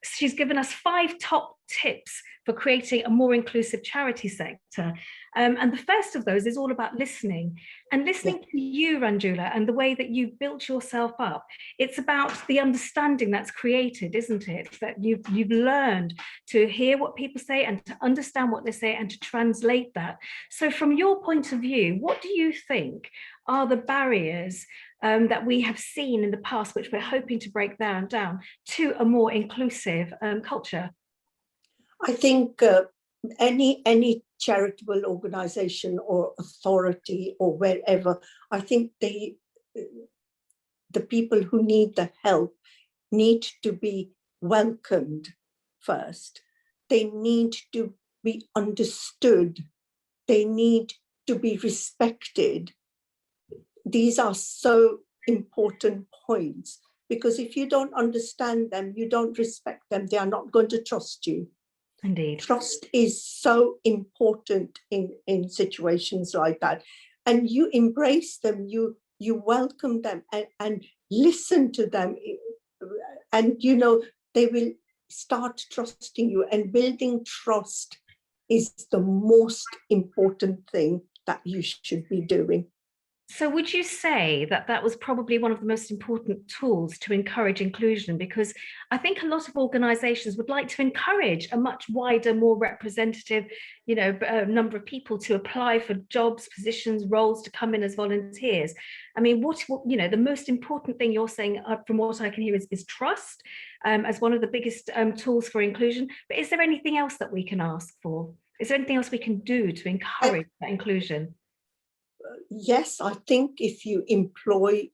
She's given us 5 top tips for creating a more inclusive charity sector. And the first of those is all about listening, and listening to you, Ranjula, and the way that you built yourself up. It's about the understanding that's created, isn't it? That you've learned to hear what people say and to understand what they say and to translate that. So from your point of view, what do you think are the barriers that we have seen in the past, which we're hoping to break down to a more inclusive culture? I think any charitable organization or authority or wherever, I think the people who need the help need to be welcomed first. They need to be understood. They need to be respected. These are so important points, because if you don't understand them, you don't respect them, they are not going to trust you. Indeed. Trust is so important in situations like that. And you embrace them, you welcome them and listen to them. And, you know, they will start trusting you, and building trust is the most important thing that you should be doing. So would you say that that was probably one of the most important tools to encourage inclusion? Because I think a lot of organizations would like to encourage a much wider, more representative, you know, number of people to apply for jobs, positions, roles, to come in as volunteers. I mean, what you know, the most important thing you're saying, from what I can hear, is trust as one of the biggest tools for inclusion. But is there anything else that we can ask for? Is there anything else we can do to encourage that inclusion? Yes, I think if you employ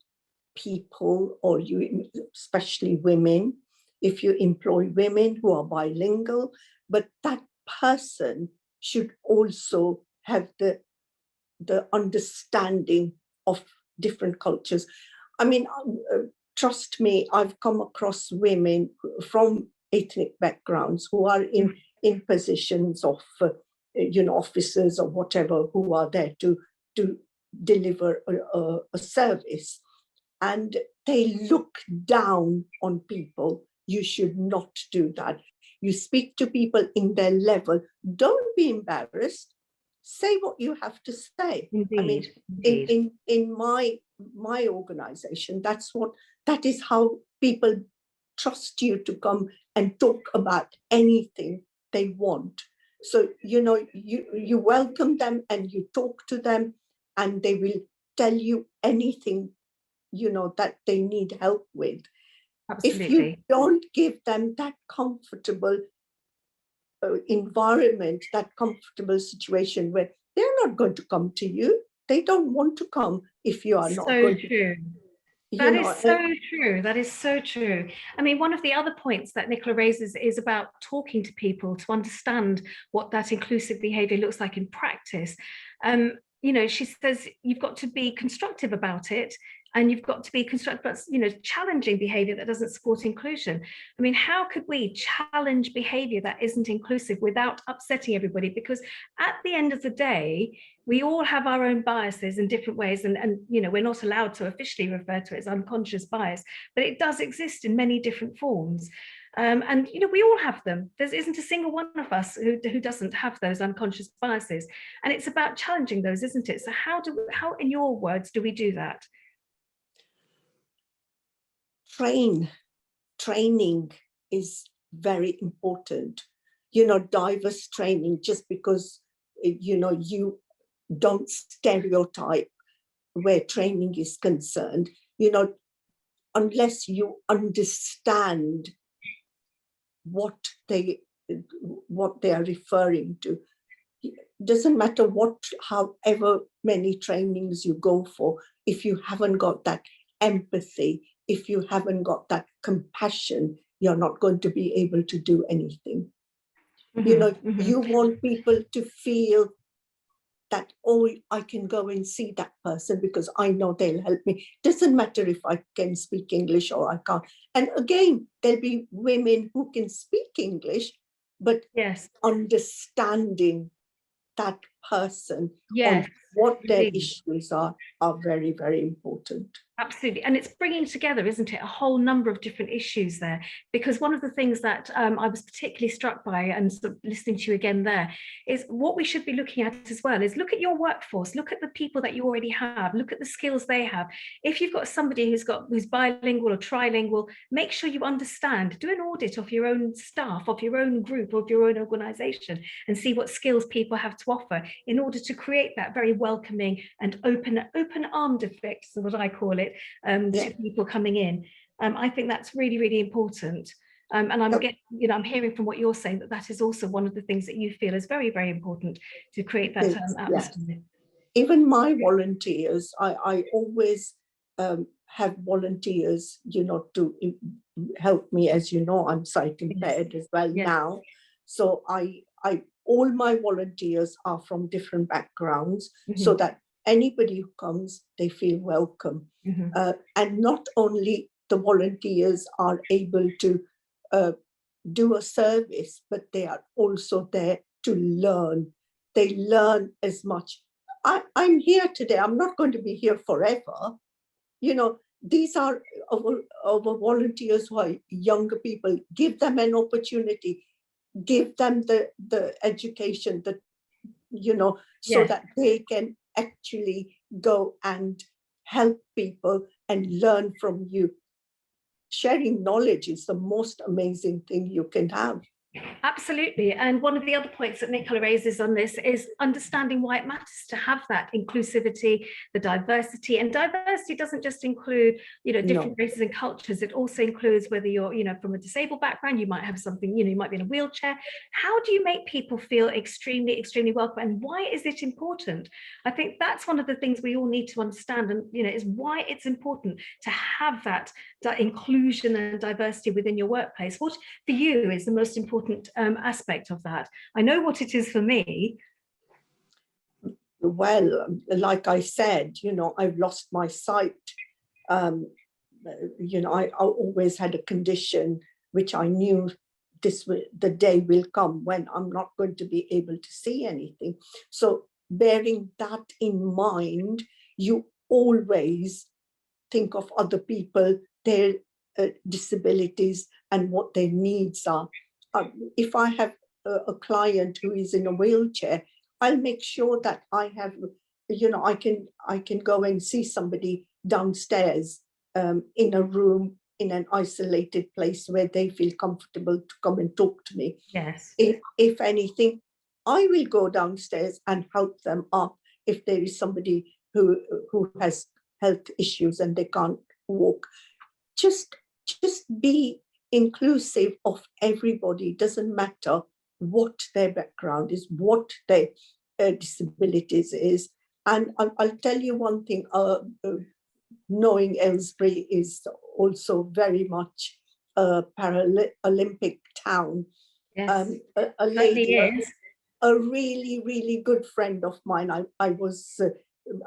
people, or you, especially women, if you employ women who are bilingual, but that person should also have the understanding of different cultures. I mean, trust me, I've come across women from ethnic backgrounds who are in positions of, you know, officers or whatever, who are there to deliver a service, and they look down on people. You should not do that. You speak to people in their level. Don't be embarrassed. Say what you have to say. Indeed, I mean, indeed. in my organization, that is how people trust you to come and talk about anything they want. So, you know, you welcome them and you talk to them, and they will tell you anything, you know, that they need help with. Absolutely. If you don't give them that comfortable environment, that comfortable situation where they're not going to come to you, they don't want to come if you are not going to. That is so true. That is so true. I mean, one of the other points that Nicola raises is about talking to people to understand what that inclusive behaviour looks like in practice. You know, she says you've got to be constructive about it, and you've got to be constructive about, you know, challenging behaviour that doesn't support inclusion. I mean, how could we challenge behaviour that isn't inclusive without upsetting everybody? Because at the end of the day, we all have our own biases in different ways, and you know, we're not allowed to officially refer to it as unconscious bias, but it does exist in many different forms. And you know, we all have them. There isn't a single one of us who doesn't have those unconscious biases, and it's about challenging those, isn't it? So how in your words do we do that? Training is very important. You know, diverse training, just because, you know, you don't stereotype where training is concerned, you know, unless you understand what they are referring to. It doesn't matter however many trainings you go for, if you haven't got that empathy, if you haven't got that compassion, you're not going to be able to do anything. You know, you want people to feel that, oh, I can go and see that person because I know they'll help me. Doesn't matter if I can speak English or I can't. And again, there'll be women who can speak English, but yes, understanding that person, yes, on what their issues are very, very important. Absolutely. And it's bringing together, isn't it, a whole number of different issues there. Because one of the things that I was particularly struck by, and sort of listening to you again there, is what we should be looking at as well is look at your workforce, look at the people that you already have, look at the skills they have. If you've got somebody who's bilingual or trilingual, make sure you understand, do an audit of your own staff, of your own group, of your own organization, and see what skills people have to offer in order to create that very welcoming and open-armed effect, is what I call it, to people coming in. I think that's really, really important. And I'm hearing from what you're saying that is also one of the things that you feel is very, very important to create that atmosphere. Yes. Even my volunteers, I always have volunteers, to help me. As you know, I'm sight impaired as well now. So all my volunteers are from different backgrounds, so that anybody who comes, they feel welcome. And not only the volunteers are able to do a service, but they are also there to learn. They learn as much. I'm here today. I'm not going to be here forever. These are our volunteers who are younger people. Give them an opportunity. Give them the education that, so that they can actually go and help people and learn from you. Sharing knowledge is the most amazing thing you can have. Absolutely. And one of the other points that Nicola raises on this is understanding why it matters to have that inclusivity, the diversity. And diversity doesn't just include, different races and cultures. It also includes whether you're, from a disabled background, you might have something, you might be in a wheelchair. How do you make people feel extremely, extremely welcome? And why is it important? I think that's one of the things we all need to understand, and, is why it's important to have that inclusion and diversity within your workplace. What for you is the most important aspect of that? I know what it is for me. Well, like I said, I've lost my sight. I always had a condition which I knew the day will come when I'm not going to be able to see anything. So bearing that in mind, you always think of other people, their disabilities and what their needs are. If I have a client who is in a wheelchair, I'll make sure that I have, I can go and see somebody downstairs in a room, in an isolated place where they feel comfortable to come and talk to me. Yes. If anything, I will go downstairs and help them up if there is somebody who has health issues and they can't walk. Just be inclusive of everybody. Doesn't matter what their background is, what their disabilities is. And I'll tell you one thing, knowing Aylesbury is also very much a Paralympic town. Yes, a lady, a really, really good friend of mine,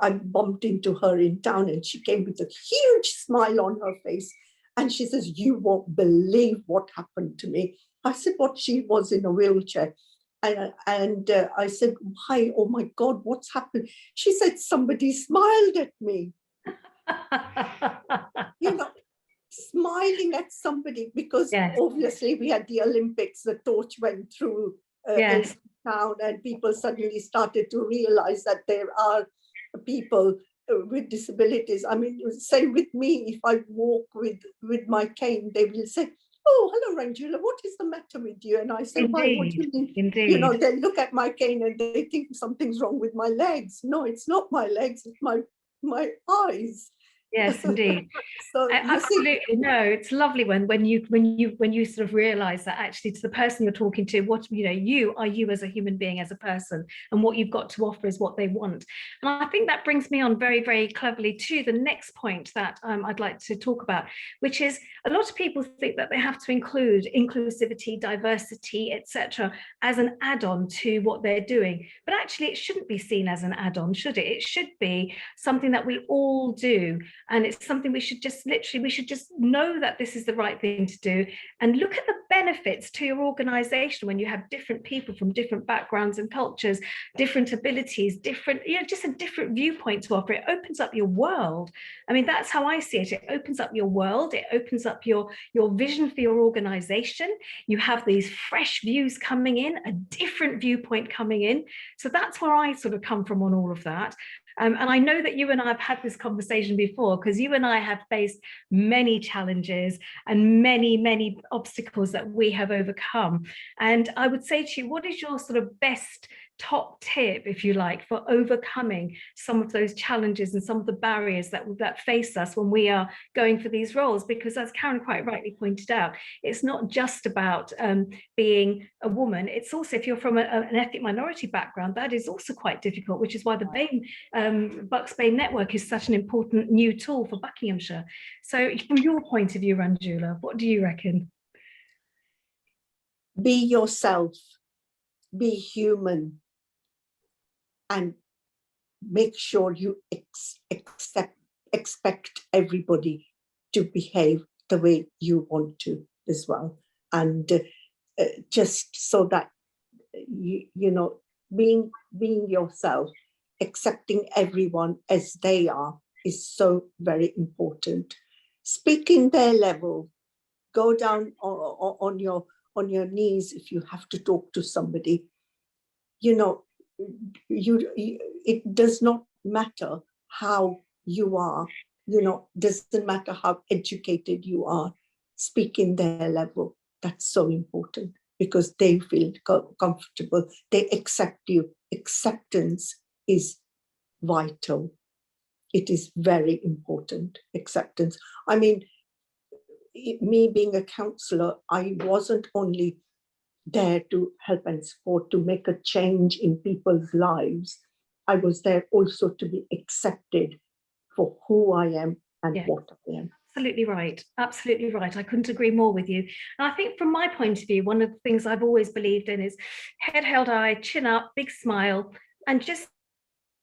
I bumped into her in town and she came with a huge smile on her face. And she says, "You won't believe what happened to me." I said, "What?" She was in a wheelchair. And I said, "Why? Oh my God, what's happened?" She said, "Somebody smiled at me." Smiling at somebody, because obviously we had the Olympics, the torch went through town and people suddenly started to realize that there are people with disabilities. I mean, same with me. If I walk with my cane, they will say, "Oh, hello, Ranjula, what is the matter with you?" And I say, "Why? What do you mean?" Indeed. They look at my cane and they think something's wrong with my legs. No, it's not my legs, it's my eyes. Yes, indeed. So absolutely, no, it's lovely when you sort of realize that actually to the person you're talking to, what you are, you as a human being, as a person, and what you've got to offer is what they want. And I think that brings me on very, very cleverly to the next point that I'd like to talk about, which is a lot of people think that they have to include inclusivity, diversity, etc., as an add-on to what they're doing. But actually, it shouldn't be seen as an add-on, should it? It should be something that we all do. And it's something we should just know that this is the right thing to do, and look at the benefits to your organization when you have different people from different backgrounds and cultures, different abilities, different, just a different viewpoint to offer. It opens up your world. I mean, that's how I see it. It opens up your world. It opens up your vision for your organization. You have these fresh views coming in, a different viewpoint coming in. So that's where I sort of come from on all of that. And I know that you and I have had this conversation before, because you and I have faced many challenges and many, many obstacles that we have overcome. And I would say to you, what is your sort of best top tip, if you like, for overcoming some of those challenges and some of the barriers that face us when we are going for these roles? Because as Karen quite rightly pointed out, it's not just about being a woman. It's also, if you're from an ethnic minority background, that is also quite difficult, which is why the Bucks Bain Network is such an important new tool for Buckinghamshire. So from your point of view, Ranjula, what do you reckon? Be yourself, be human, and make sure you expect everybody to behave the way you want to as well. And just so that, being yourself, accepting everyone as they are is so very important. Speaking their level, go down on your knees if you have to talk to somebody. It does not matter how you are, doesn't matter how educated you are. Speaking their level, that's so important, because they feel comfortable, they accept you. Acceptance is vital. It is very important, acceptance. I mean, me being a counsellor, I wasn't only there to help and support, to make a change in people's lives. I was there also to be accepted for who I am and what I am. Absolutely right. Absolutely right. I couldn't agree more with you. And I think from my point of view, one of the things I've always believed in is head held high, chin up, big smile, and just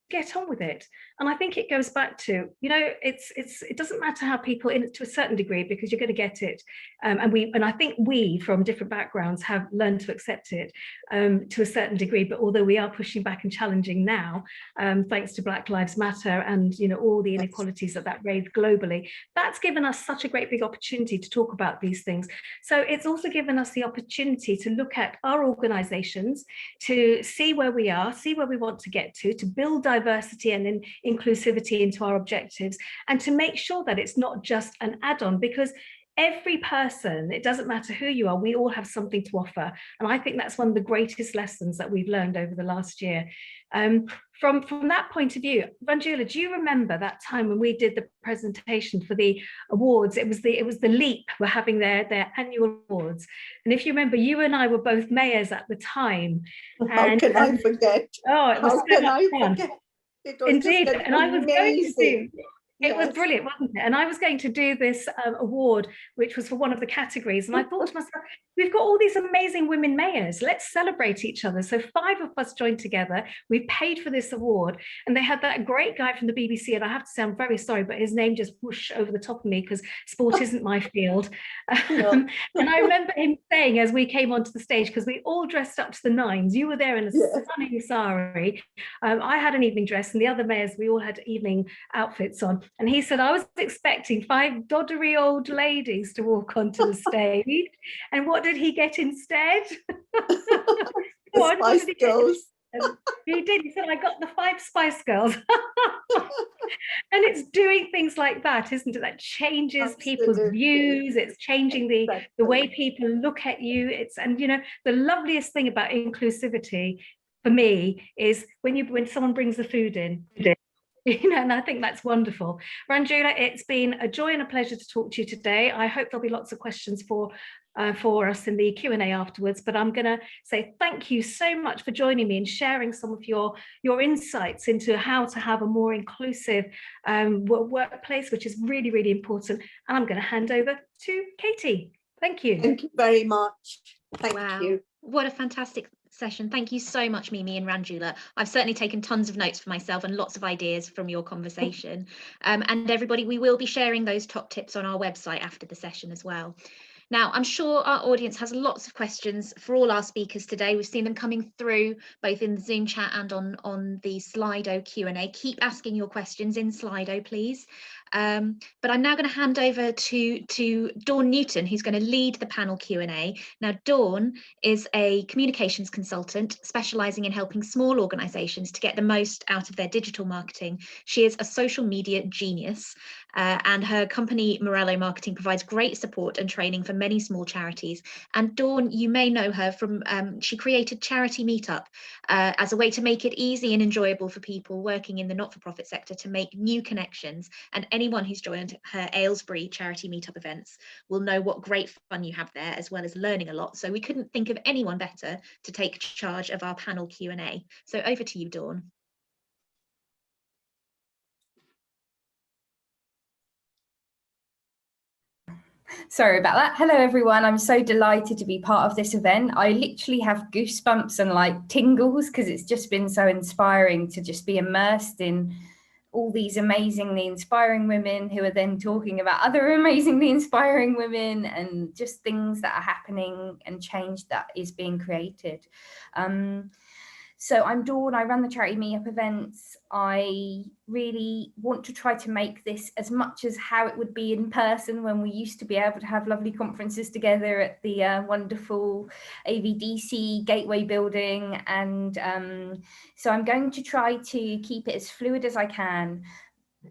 get on with it. And I think it goes back to, it doesn't matter how people, to a certain degree, because you're going to get it. And I think we from different backgrounds have learned to accept it to a certain degree. But although we are pushing back and challenging now, thanks to Black Lives Matter and all the inequalities that raised globally, that's given us such a great big opportunity to talk about these things. So it's also given us the opportunity to look at our organizations, to see where we are, see where we want to get to build diversity and inclusivity into our objectives, and to make sure that it's not just an add-on, because every person, it doesn't matter who you are, we all have something to offer. And I think that's one of the greatest lessons that we've learned over the last year. From that point of view, Ranjula, do you remember that time when we did the presentation for the awards? It was the LEAP were having their annual awards. And if you remember, you and I were both mayors at the time. How can I forget? Oh, it was How so can much I fun. forget? It was Indeed, just and I was going to do. It Yes. was brilliant, wasn't it? And I was going to do this award, which was for one of the categories. And I thought to myself, we've got all these amazing women mayors. Let's celebrate each other. So 5 of us joined together. We paid for this award. And they had that great guy from the BBC. And I have to say, I'm very sorry, but his name just whooshed over the top of me because sport isn't my field. And I remember him saying, as we came onto the stage, because we all dressed up to the nines. You were there in a stunning sari. I had an evening dress, and the other mayors, we all had evening outfits on. And he said, I was expecting 5 doddery old ladies to walk onto the stage. And what did he get instead? Spice Girls. He did. He said, I got the 5 Spice Girls. And it's doing things like that, isn't it? That changes people's views. It's changing the way people look at you. And the loveliest thing about inclusivity for me is when someone brings the food in. And I think that's wonderful. Ranjula, it's been a joy and a pleasure to talk to you today. I hope there'll be lots of questions for us in the Q&A afterwards, but I'm going to say thank you so much for joining me and sharing some of your insights into how to have a more inclusive workplace, which is really, really important. And I'm going to hand over to Katie. Thank you. Thank you very much. Thank you. What a fantastic session. Thank you so much, Mimi and Ranjula. I've certainly taken tons of notes for myself and lots of ideas from your conversation. And everybody, we will be sharing those top tips on our website after the session as well. Now, I'm sure our audience has lots of questions for all our speakers today. We've seen them coming through both in the Zoom chat and on the Slido Q&A. Keep asking your questions in Slido, please. But I'm now going to hand over to Dawn Newton, who's going to lead the panel Q&A. Now, Dawn is a communications consultant specialising in helping small organisations to get the most out of their digital marketing. She is a social media genius, and her company, Morello Marketing, provides great support and training for many small charities. And Dawn, you may know her from, she created Charity Meetup as a way to make it easy and enjoyable for people working in the not-for-profit sector to make new connections. And anyone who's joined her Aylesbury Charity Meetup events will know what great fun you have there, as well as learning a lot. So we couldn't think of anyone better to take charge of our panel Q&A. So over to you, Dawn. Sorry about that. Hello, everyone. I'm so delighted to be part of this event. I literally have goosebumps and like tingles because it's just been so inspiring to just be immersed in all these amazingly inspiring women who are then talking about other amazingly inspiring women and just things that are happening and change that is being created. So I'm Dawn, I run the Charity Meetup events. I really want to try to make this as much as how it would be in person when we used to be able to have lovely conferences together at the wonderful AVDC Gateway building. And so I'm going to try to keep it as fluid as I can.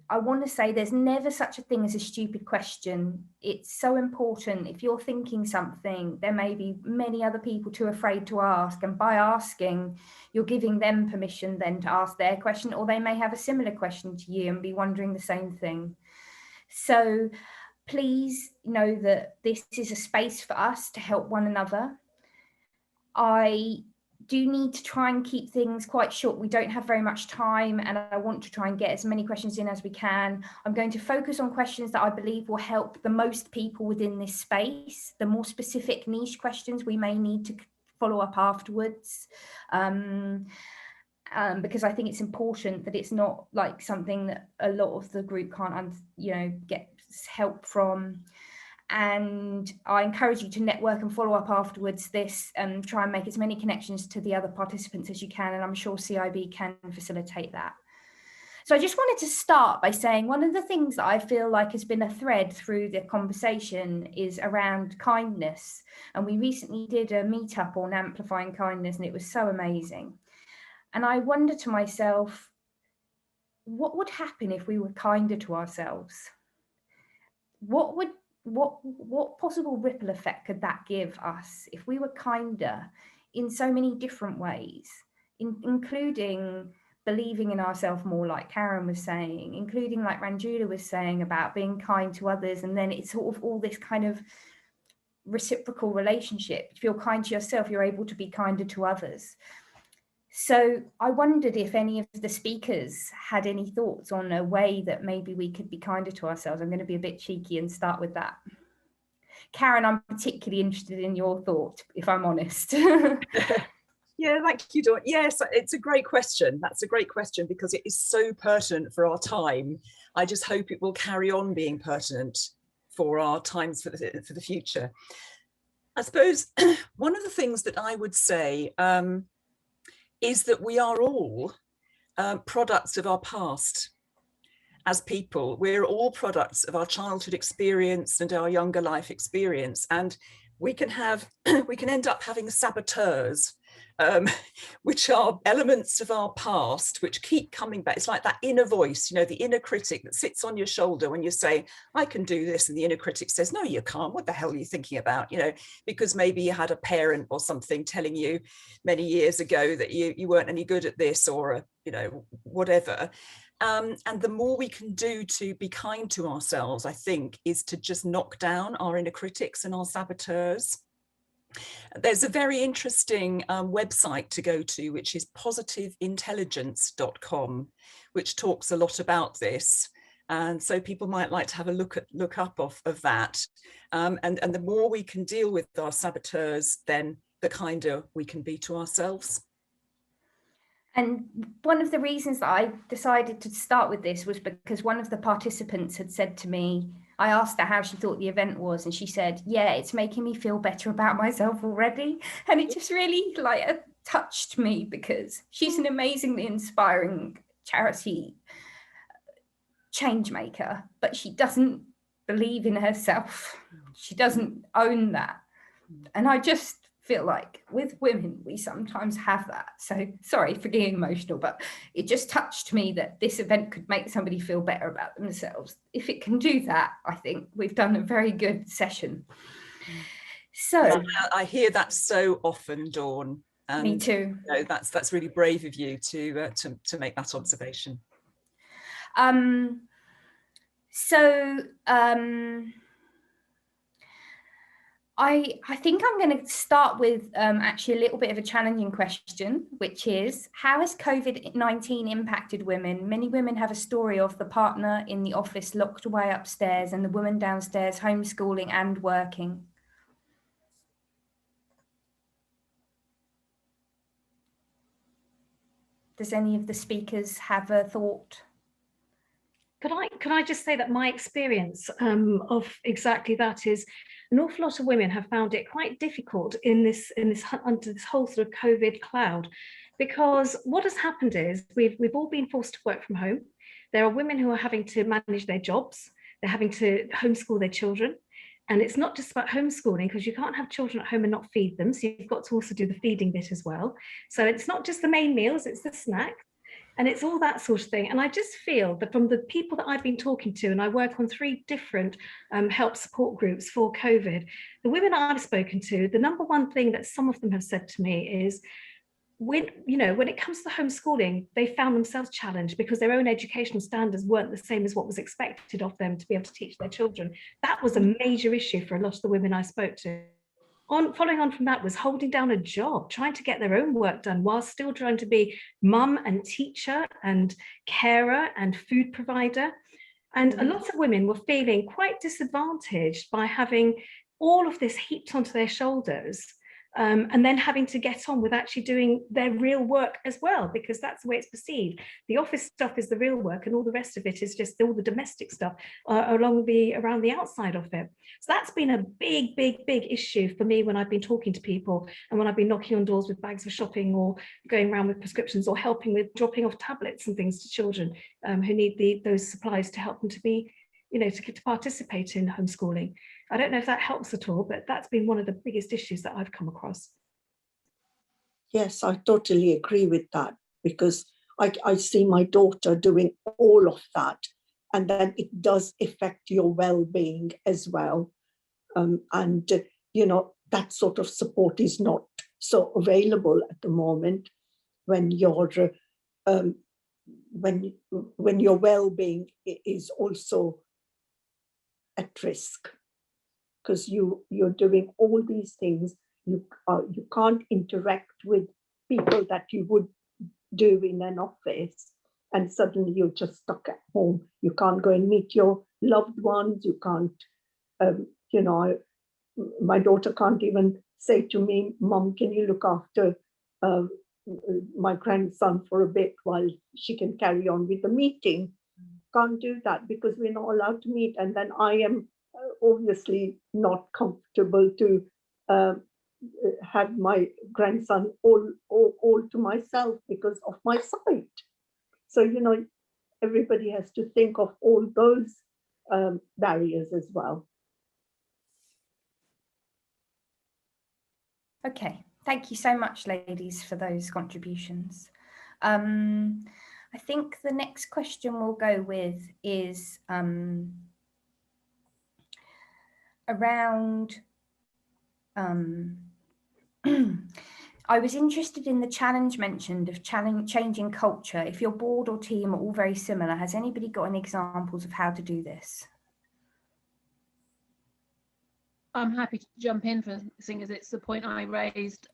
I want to say there's never such a thing as a stupid question. It's so important. If you're thinking something, there may be many other people too afraid to ask. And by asking, you're giving them permission then to ask their question, or they may have a similar question to you and be wondering the same thing. So please know that this is a space for us to help one another. I do need to try and keep things quite short. We don't have very much time, and I want to try and get as many questions in as we can. I'm going to focus on questions that I believe will help the most people within this space. The more specific niche questions we may need to follow up afterwards, because I think it's important that it's not like something that a lot of the group can't, get help from. And I encourage you to network and follow up afterwards this and try and make as many connections to the other participants as you can, and I'm sure CIB can facilitate that. So I just wanted to start by saying one of the things that I feel like has been a thread through the conversation is around kindness, and we recently did a meetup on amplifying kindness and it was so amazing. And I wonder to myself, what would happen if we were kinder to ourselves? What possible ripple effect could that give us if we were kinder in so many different ways, including believing in ourselves more, like Karen was saying, including like Ranjula was saying about being kind to others, and then it's sort of all this kind of reciprocal relationship. If you're kind to yourself, you're able to be kinder to others. So I wondered if any of the speakers had any thoughts on a way that maybe we could be kinder to ourselves. I'm going to be a bit cheeky and start with that. Karen, I'm particularly interested in your thought, if I'm honest. Yeah, thank you, Dawn. Yes, it's a great question. That's a great question because it is so pertinent for our time. I just hope it will carry on being pertinent for our times for the future. I suppose one of the things that I would say is that we are all products of our past as people. We're all products of our childhood experience and our younger life experience, and we can end up having saboteurs, which are elements of our past which keep coming back. It's like that inner voice, the inner critic that sits on your shoulder when you say, I can do this, and the inner critic says, no, you can't. What the hell are you thinking about? Because maybe you had a parent or something telling you many years ago that you weren't any good at this, or whatever. And the more we can do to be kind to ourselves, I think, is to just knock down our inner critics and our saboteurs. There's a very interesting website to go to, which is positiveintelligence.com, which talks a lot about this. And so people might like to have a look up of that. And the more we can deal with our saboteurs, then the kinder we can be to ourselves. And one of the reasons that I decided to start with this was because one of the participants had said to me, I asked her how she thought the event was, and she said, yeah, it's making me feel better about myself already. And it just really touched me, because she's an amazingly inspiring charity change maker, but she doesn't believe in herself. She doesn't own that. And I just feel like with women, we sometimes have that. So sorry for getting emotional, but it just touched me that this event could make somebody feel better about themselves. If it can do that, I think we've done a very good session. So I hear that so often, Dawn. And me too. You know, that's really brave of you to make that observation. I think I'm going to start with actually a little bit of a challenging question, which is, how has COVID-19 impacted women? Many women have a story of the partner in the office locked away upstairs and the woman downstairs homeschooling and working. Does any of the speakers have a thought? Could I just say that my experience of exactly that is an awful lot of women have found it quite difficult under this whole sort of COVID cloud, because what has happened is we've all been forced to work from home. There are women who are having to manage their jobs, they're having to homeschool their children. And it's not just about homeschooling, because you can't have children at home and not feed them. So you've got to also do the feeding bit as well. So it's not just the main meals, it's the snacks. And it's all that sort of thing. And I just feel that from the people that I've been talking to, and I work on 3 different help support groups for COVID, the women I've spoken to, the number one thing that some of them have said to me is, when it comes to homeschooling, they found themselves challenged because their own educational standards weren't the same as what was expected of them to be able to teach their children. That was a major issue for a lot of the women I spoke to. Following on from that was holding down a job, trying to get their own work done while still trying to be mum and teacher and carer and food provider. And a lot of women were feeling quite disadvantaged by having all of this heaped onto their shoulders, and then having to get on with actually doing their real work as well, because that's the way it's perceived. The office stuff is the real work, and all the rest of it is just all the domestic stuff around the outside of it. So that's been a big issue for me when I've been talking to people, and when I've been knocking on doors with bags of shopping, or going around with prescriptions, or helping with dropping off tablets and things to children who need those supplies to help them to be, to participate in homeschooling. I don't know if that helps at all, but that's been one of the biggest issues that I've come across. Yes, I totally agree with that, because I see my daughter doing all of that, and then it does affect your well-being as well. And that sort of support is not so available at the moment when your well-being is also at risk, because you're doing all these things. You can't interact with people that you would do in an office, and suddenly you're just stuck at home. You can't go and meet your loved ones. You can't, my daughter can't even say to me, Mom, can you look after my grandson for a bit while she can carry on with the meeting? Can't do that because we're not allowed to meet. And then I am obviously not comfortable to have my grandson all to myself because of my sight. So, everybody has to think of all those barriers as well. Okay, thank you so much, ladies, for those contributions. I think the next question we'll go with is around I was interested in the challenge mentioned of changing culture. If your board or team are all very similar, has anybody got any examples of how to do this? I'm happy to jump in, seeing as it's the point I raised.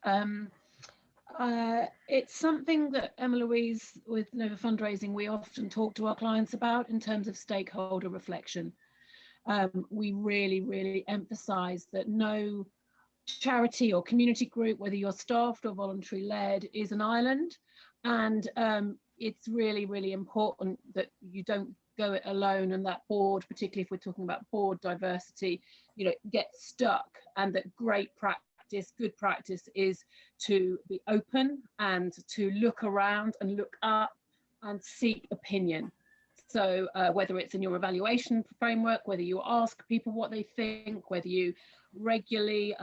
It's something that Emma Louise with Nova Fundraising, we often talk to our clients about in terms of stakeholder reflection. We really emphasize that no charity or community group, whether you're staffed or voluntary led, is an island, and it's really, really important that you don't go it alone, and that board, particularly if we're talking about board diversity, you know, gets stuck. And that great practice, good practice, is to be open and to look around and look up and seek opinion. So whether it's in your evaluation framework, whether you ask people what they think, whether you regularly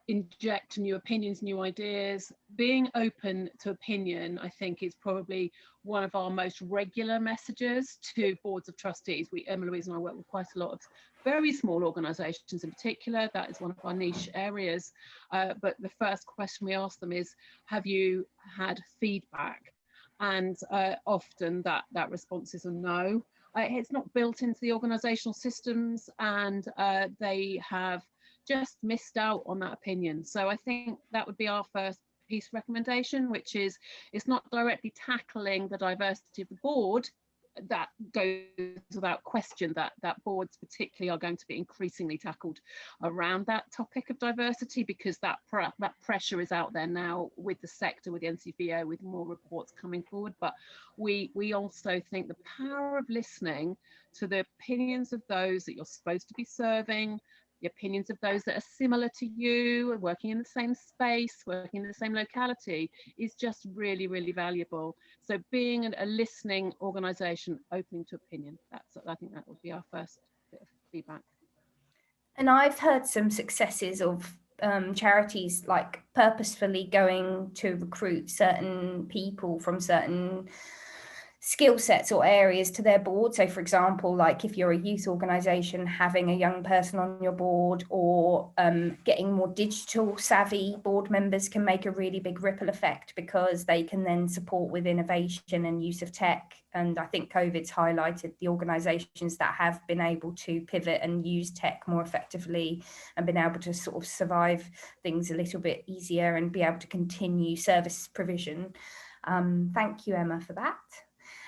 inject new opinions, new ideas, being open to opinion, I think, is probably one of our most regular messages to boards of trustees. Emma Louise and I work with quite a lot of very small organisations in particular. That is one of our niche areas. But the first question we ask them is, have you had feedback? And often that response is a no. It's not built into the organisational systems, and they have just missed out on that opinion. So I think that would be our first piece recommendation, which is, it's not directly tackling the diversity of the board. That goes without question, that boards particularly are going to be increasingly tackled around that topic of diversity, because that pressure is out there now with the sector, with the NCVO, with more reports coming forward. But we also think the power of listening to the opinions of those that you're supposed to be serving, the opinions of those that are similar to you, working in the same space, working in the same locality, is just really, really valuable. So being a listening organisation, opening to opinion, I think that would be our first bit of feedback. And I've heard some successes of charities like purposefully going to recruit certain people from certain skill sets or areas to their board. So for example, like if you're a youth organisation, having a young person on your board, or getting more digital savvy board members can make a really big ripple effect, because they can then support with innovation and use of tech. And I think COVID's highlighted the organisations that have been able to pivot and use tech more effectively and been able to sort of survive things a little bit easier and be able to continue service provision. Thank you, Emma, for that.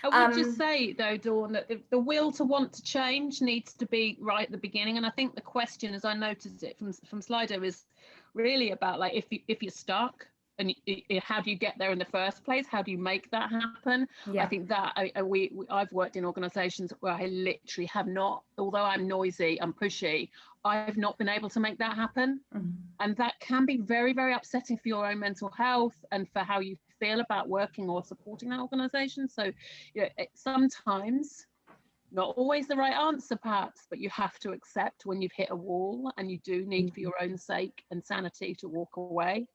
I would just say, though, Dawn, that the will to want to change needs to be right at the beginning. And I think the question, as I noticed it from Slido, is really about, like, if you're stuck, and how do you get there in the first place? How do you make that happen? Yeah. I think that I've worked in organisations where I literally have not, although I'm noisy, I'm pushy, I've not been able to make that happen. Mm-hmm. And that can be very, very upsetting for your own mental health and for how you feel about working or supporting that organisation. So, you know, sometimes, not always the right answer perhaps, but you have to accept when you've hit a wall, and you do need, for your own sake and sanity, to walk away.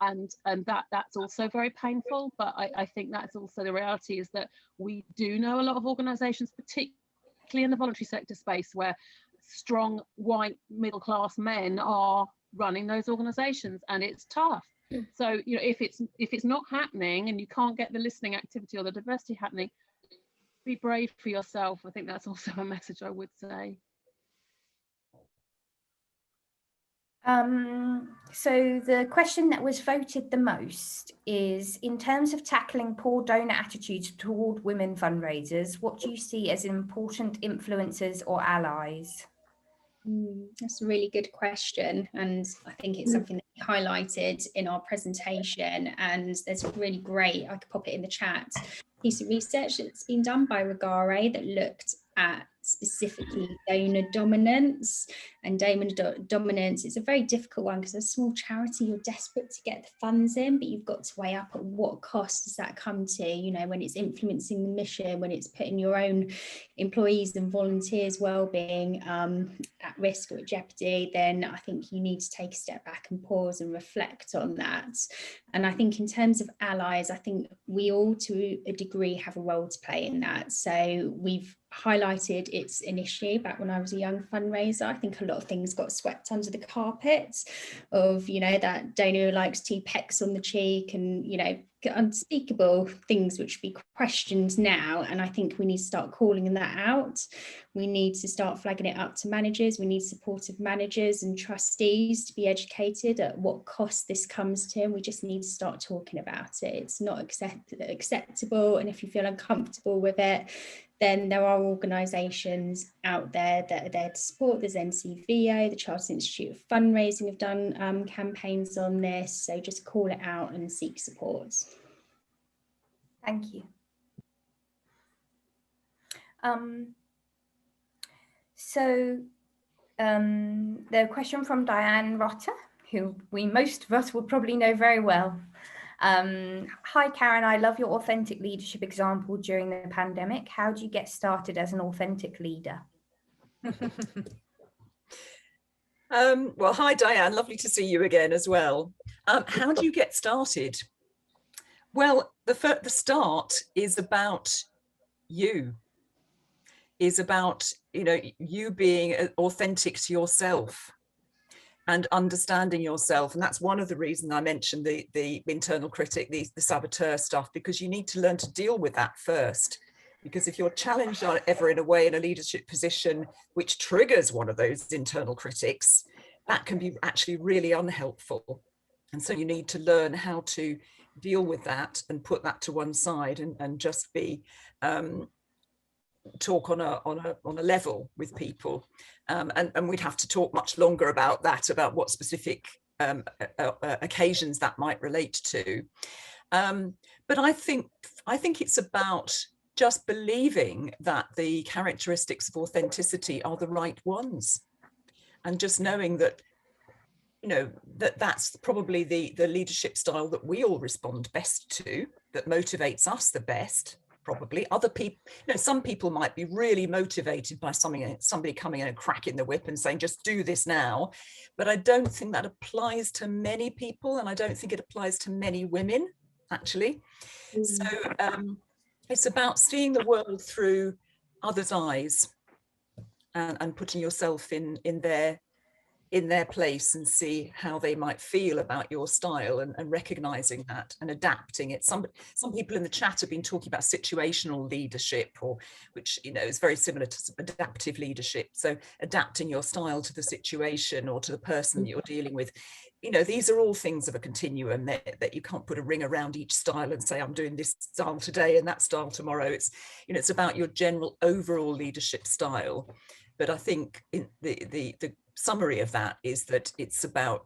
And that's also very painful. But I think that's also the reality, is that we do know a lot of organisations, particularly in the voluntary sector space, where strong white middle class men are running those organisations, and it's tough. So, you know, if it's not happening and you can't get the listening activity or the diversity happening, be brave for yourself. I think that's also a message I would say. So the question that was voted the most is, in terms of tackling poor donor attitudes toward women fundraisers, what do you see as important influencers or allies? That's a really good question, and I think it's something that we highlighted in our presentation, and there's a really great, I could pop it in the chat, piece of research that's been done by Regare that looked at specifically donor dominance. And donor dominance is a very difficult one, because as a small charity, you're desperate to get the funds in, but you've got to weigh up at what cost does that come to, you know, when it's influencing the mission, when it's putting your own employees and volunteers' well-being at risk or at jeopardy, then I think you need to take a step back and pause and reflect on that. And I think in terms of allies, I think we all, to a degree, have a role to play in that. So we've highlighted it's an issue back when I was a young fundraiser. I think a lot of things got swept under the carpet, of, you know, that donor who likes 2 pecks on the cheek and, you know, unspeakable things which be questioned now, and I think we need to start calling that out. We need to start flagging it up to managers. We need supportive managers and trustees to be educated at what cost this comes to, and we just need to start talking about it. It's not acceptable, and if you feel uncomfortable with it, then there are organisations out there that are there to support. There's NCVO, the Charities Institute of Fundraising have done campaigns on this, so just call it out and seek support. Thank you. The question from Diane Rotter, who most of us would probably know very well. Hi Karen, I love your authentic leadership example during the pandemic. How do you get started as an authentic leader? Well, hi Diane, lovely to see you again as well. How do you get started? Well, the start is about you, is about, you being authentic to yourself and understanding yourself. And that's one of the reasons I mentioned the internal critic, the saboteur stuff, because you need to learn to deal with that first. Because if you're challenged ever in a way in a leadership position which triggers one of those internal critics, that can be actually really unhelpful. And so you need to learn how to deal with that and put that to one side and just be talk on a level with people, and we'd have to talk much longer about that, about what specific occasions that might relate to. But I think it's about just believing that the characteristics of authenticity are the right ones, and just knowing that that's probably the leadership style that we all respond best to, that motivates us the best. Probably other people, some people might be really motivated by somebody coming in and cracking the whip and saying, just do this now. But I don't think that applies to many people, and I don't think it applies to many women, actually. So it's about seeing the world through others' eyes and putting yourself in their place and see how they might feel about your style, and recognizing that and adapting it. Some people in the chat have been talking about situational leadership, which is very similar to adaptive leadership. So adapting your style to the situation or to the person that you're dealing with. These are all things of a continuum that you can't put a ring around each style and say, I'm doing this style today and that style tomorrow. It's about your general overall leadership style. But I think the summary of that is that it's about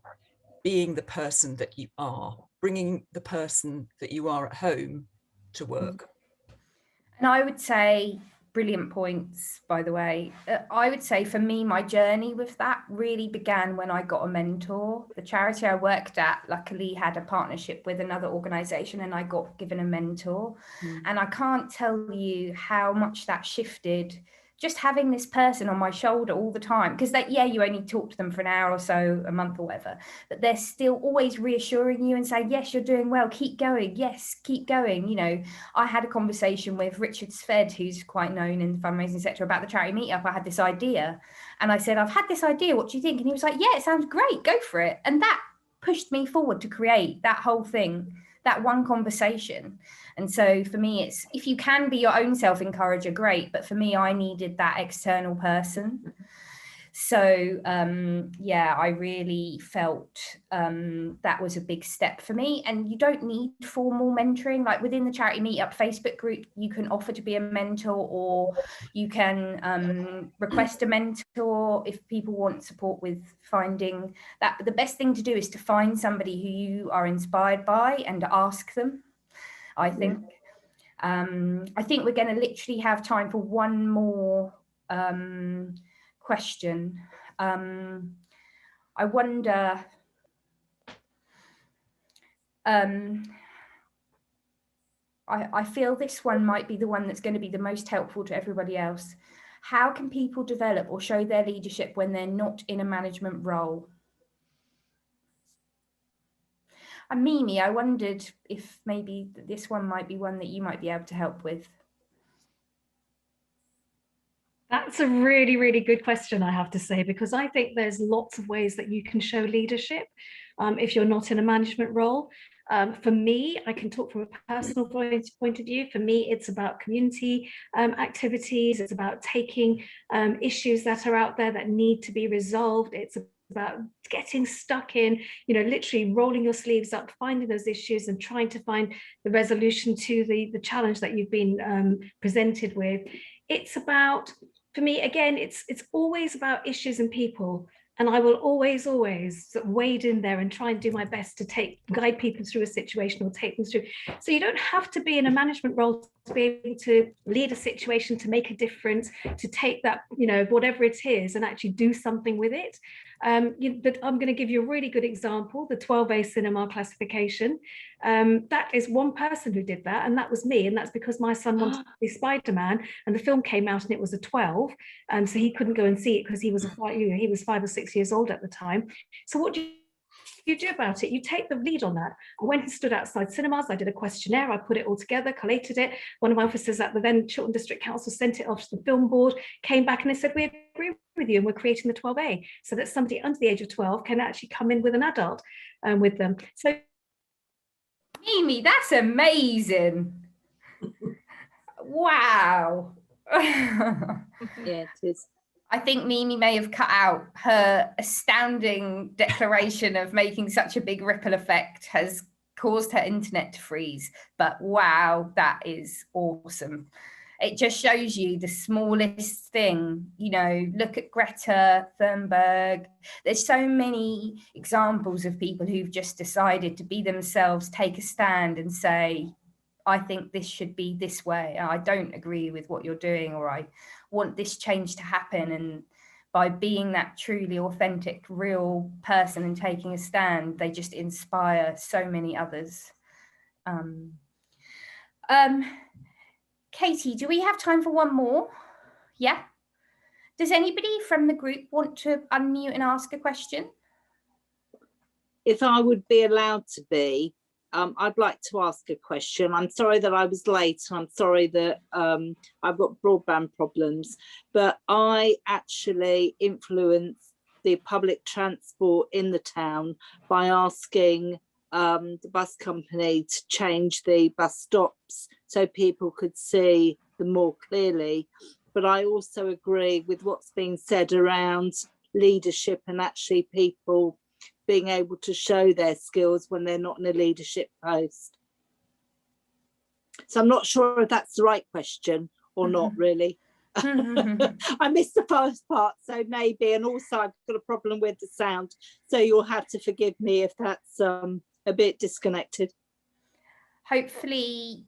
being the person that you are, bringing the person that you are at home to work. And I would say, brilliant points, by the way. I would say for me, my journey with that really began when I got a mentor. The charity I worked at luckily had a partnership with another organisation, and I got given a mentor. And I can't tell you how much that shifted, just having this person on my shoulder all the time, because you only talk to them for an hour or so a month or whatever, but they're still always reassuring you and saying, yes, you're doing well, keep going, yes, keep going. I had a conversation with Richard Sved, who's quite known in the fundraising sector, about the charity meetup. I had this idea and I said, I've had this idea, what do you think? And he was like, yeah, it sounds great, go for it. And that pushed me forward to create that whole thing, that one conversation. And so for me, it's, if you can be your own self-encourager, great. But for me, I needed that external person. So I really felt that was a big step for me. And you don't need formal mentoring. Like within the Charity Meetup Facebook group, you can offer to be a mentor, or you can request a mentor if people want support with finding that. The best thing to do is to find somebody who you are inspired by and ask them, I think. I think we're going to literally have time for one more question. I wonder, I feel this one might be the one that's going to be the most helpful to everybody else. How can people develop or show their leadership when they're not in a management role? And Mimi, I wondered if maybe this one might be one that you might be able to help with. That's a really, really good question, I have to say, because I think there's lots of ways that you can show leadership. if you're not in a management role. For me, I can talk from a personal point of view. For me, it's about community activities. It's about taking issues that are out there that need to be resolved. It's about getting stuck in, literally rolling your sleeves up, finding those issues and trying to find the resolution to the challenge that you've been presented with. It's about, for me, again, it's always about issues and people. And I will always sort of wade in there and try and do my best to guide people through a situation or take them through. So you don't have to be in a management role to be able to lead a situation, to make a difference, to take that, whatever it is, and actually do something with it. I'm going to give you a really good example, the 12A cinema classification. That is one person who did that, and that was me. And that's because my son wanted to see Spider-Man, and the film came out and it was a 12, so he couldn't go and see it because he was 5 or 6 years old at the time. So what do you do about it? You take the lead on that. I went and stood outside cinemas. I did a questionnaire. I put it all together, collated it. One of my officers at the then Chiltern District Council sent it off to the film board, came back and they said, we agree with you and we're creating the 12A so that somebody under the age of 12 can actually come in with an adult with them. So Mimi, that's amazing. Wow. Yeah, it is. I think Mimi may have cut out her astounding declaration of making such a big ripple effect has caused her internet to freeze. But wow, that is awesome. It just shows you the smallest thing, look at Greta Thunberg. There's so many examples of people who've just decided to be themselves, take a stand and say, I think this should be this way. I don't agree with what you're doing, or I want this change to happen. And by being that truly authentic, real person and taking a stand, they just inspire so many others. Katie, do we have time for one more? Yeah. Does anybody from the group want to unmute and ask a question? If I would be allowed to be, I'd like to ask a question. I'm sorry that I was late. I'm sorry that I've got broadband problems, but I actually influenced the public transport in the town by asking the bus company to change the bus stops so people could see them more clearly. But I also agree with what's been said around leadership and actually people being able to show their skills when they're not in a leadership post. So I'm not sure if that's the right question or not, really. I missed the first part, so maybe, and also I've got a problem with the sound, so you'll have to forgive me if that's a bit disconnected. Hopefully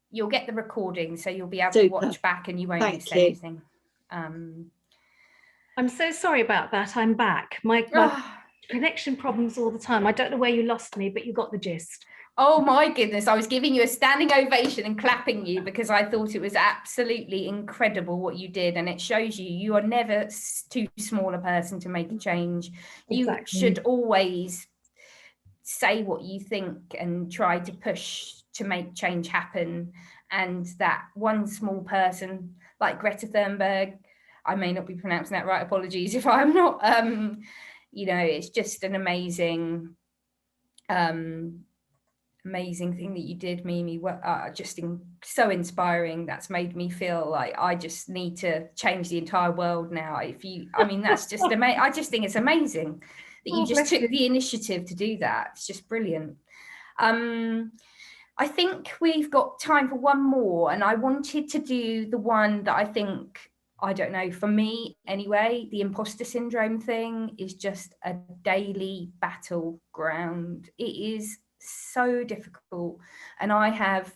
you'll get the recording, so you'll be able to watch back and you won't miss anything. I'm so sorry about that. I'm back. My connection problems all the time. I don't know where you lost me, but you got the gist. Oh my goodness, I was giving you a standing ovation and clapping you because I thought it was absolutely incredible what you did, and it shows you are never too small a person to make a change. You should always say what you think and try to push to make change happen, and that one small person like Greta Thunberg, I may not be pronouncing that right, apologies if I'm not, it's just an amazing thing that you did, Mimi. So inspiring. That's made me feel like I just need to change the entire world now. That's just amazing. I just think it's amazing that you just took the initiative to do that. It's just brilliant. I think we've got time for one more, and I wanted to do the one that I think, I don't know, for me anyway, the imposter syndrome thing is just a daily battleground. It is so difficult. And I have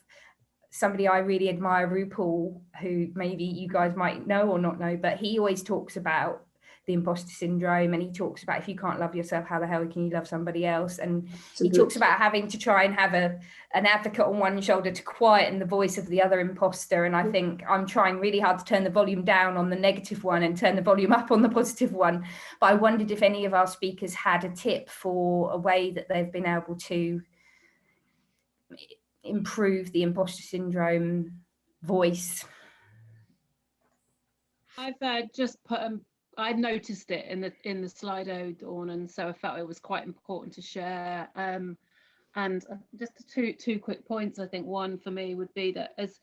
somebody I really admire, RuPaul, who maybe you guys might know or not know, but he always talks about the imposter syndrome, and he talks about if you can't love yourself, how the hell can you love somebody else? And he talks about having to try and have an advocate on one shoulder to quieten the voice of the other imposter. And I think I'm trying really hard to turn the volume down on the negative one and turn the volume up on the positive one. But I wondered if any of our speakers had a tip for a way that they've been able to improve the imposter syndrome voice. I've just put I noticed it in the Slido, Dawn, and so I felt it was quite important to share. And just two quick points. I think one for me would be that as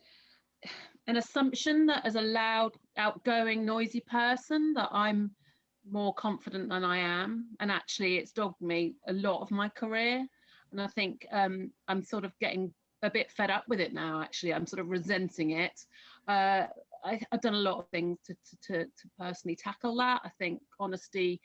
an assumption that as a loud, outgoing, noisy person that I'm more confident than I am, and actually it's dogged me a lot of my career. And I think I'm sort of getting a bit fed up with it now. Actually, I'm sort of resenting it. I've done a lot of things to personally tackle that. I think honesty,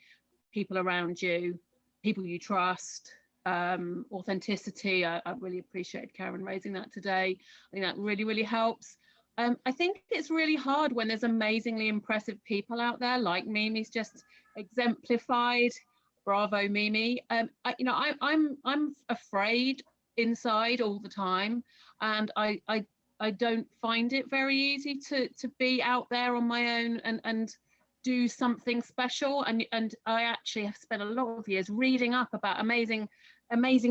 people around you, people you trust, authenticity. I really appreciated Karen raising that today. I think that really helps. I think it's really hard when there's amazingly impressive people out there, like Mimi's just exemplified. Bravo, Mimi. I'm afraid inside all the time, and I don't find it very easy to be out there on my own and do something special. And I actually have spent a lot of years reading up about amazing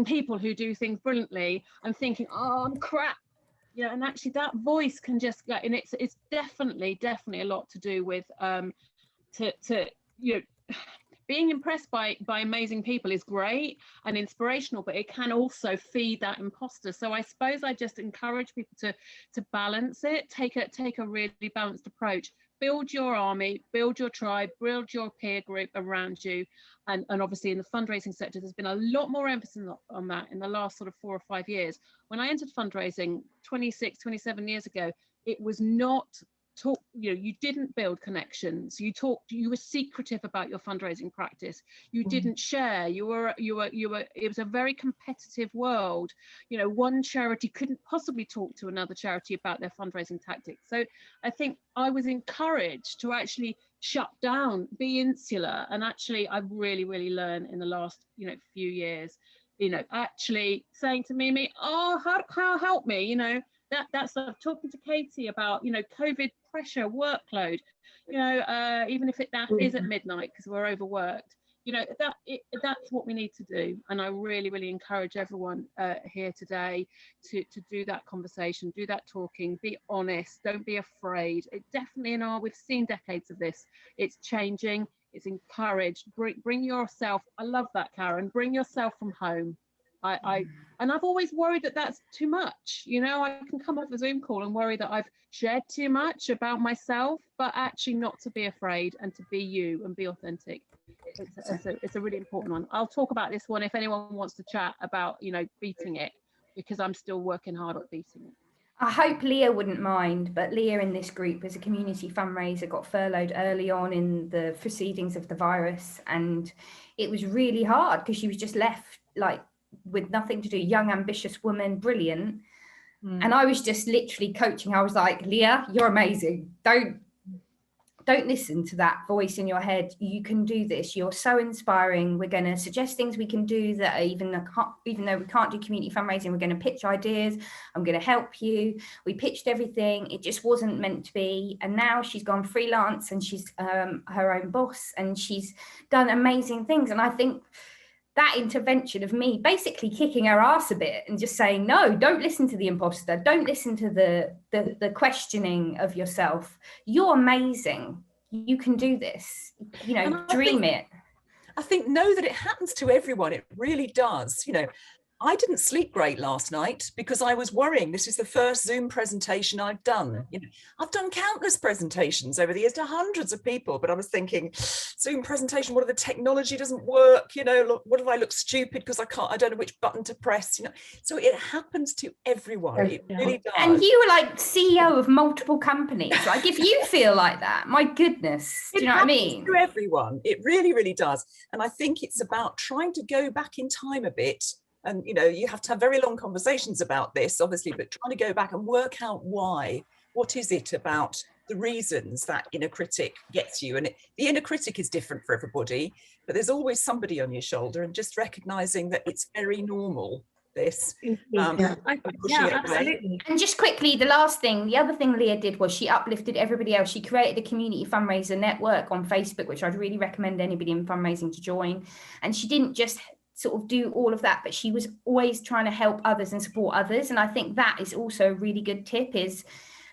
people who do things brilliantly and thinking, oh, I'm crap. Yeah, and actually that voice can just get, and it's definitely a lot to do with being impressed by amazing people is great and inspirational, but it can also feed that imposter. So I suppose I just encourage people to balance it, take a really balanced approach. Build your army, build your tribe, build your peer group around you. And obviously in the fundraising sector, there's been a lot more emphasis on that in the last sort of 4 or 5 years. When I entered fundraising 27 years ago, it was not you didn't build connections. You were secretive about your fundraising practice. You didn't share. You were it was a very competitive world. One charity couldn't possibly talk to another charity about their fundraising tactics. So I think I was encouraged to actually shut down, be insular, and actually I've really learned in the last few years, actually saying to Mimi, oh, how help me, that stuff, talking to Katie about COVID pressure, workload, even if that is at midnight because we're overworked, that's what we need to do. And I really encourage everyone here today to do that conversation, do that talking, be honest, don't be afraid. It definitely we've seen decades of this. It's changing, it's encouraged. Bring yourself, I love that, Karen, bring yourself from home. And I've always worried that that's too much. I can come off a Zoom call and worry that I've shared too much about myself, but actually not to be afraid and to be you and be authentic. It's a really important one. I'll talk about this one if anyone wants to chat about, beating it, because I'm still working hard at beating it. I hope Leah wouldn't mind, but Leah in this group as a community fundraiser got furloughed early on in the proceedings of the virus, and it was really hard because she was just left with nothing to do. Young, ambitious woman, brilliant. And I was just literally coaching. I was like, Leah, you're amazing. Don't listen to that voice in your head. You can do this. You're so inspiring. We're going to suggest things we can do that even though we can't do community fundraising, we're going to pitch ideas. I'm going to help you. We pitched everything. It just wasn't meant to be. And now she's gone freelance and she's her own boss and she's done amazing things. And I think that intervention of me basically kicking her ass a bit and just saying, no, don't listen to the imposter. Don't listen to the questioning of yourself. You're amazing. You can do this. Dream it. I think know that it happens to everyone. It really does. I didn't sleep great last night because I was worrying. This is the first Zoom presentation I've done. I've done countless presentations over the years to hundreds of people, but I was thinking, Zoom presentation, what if the technology doesn't work? What if I look stupid because I don't know which button to press? So it happens to everyone. It really does. And you were CEO of multiple companies. If you feel like that, my goodness, do you know what I mean? To everyone, it really does. And I think it's about trying to go back in time a bit. And, you have to have very long conversations about this, obviously, but trying to go back and work out why. What is it about the reasons that inner critic gets you? And the inner critic is different for everybody, but there's always somebody on your shoulder, and just recognizing that it's very normal, this. Absolutely. And just quickly, the other thing Leah did was she uplifted everybody else. She created a community fundraiser network on Facebook, which I'd really recommend anybody in fundraising to join. And she didn't just sort of do all of that, but she was always trying to help others and support others. And I think that is also a really good tip, is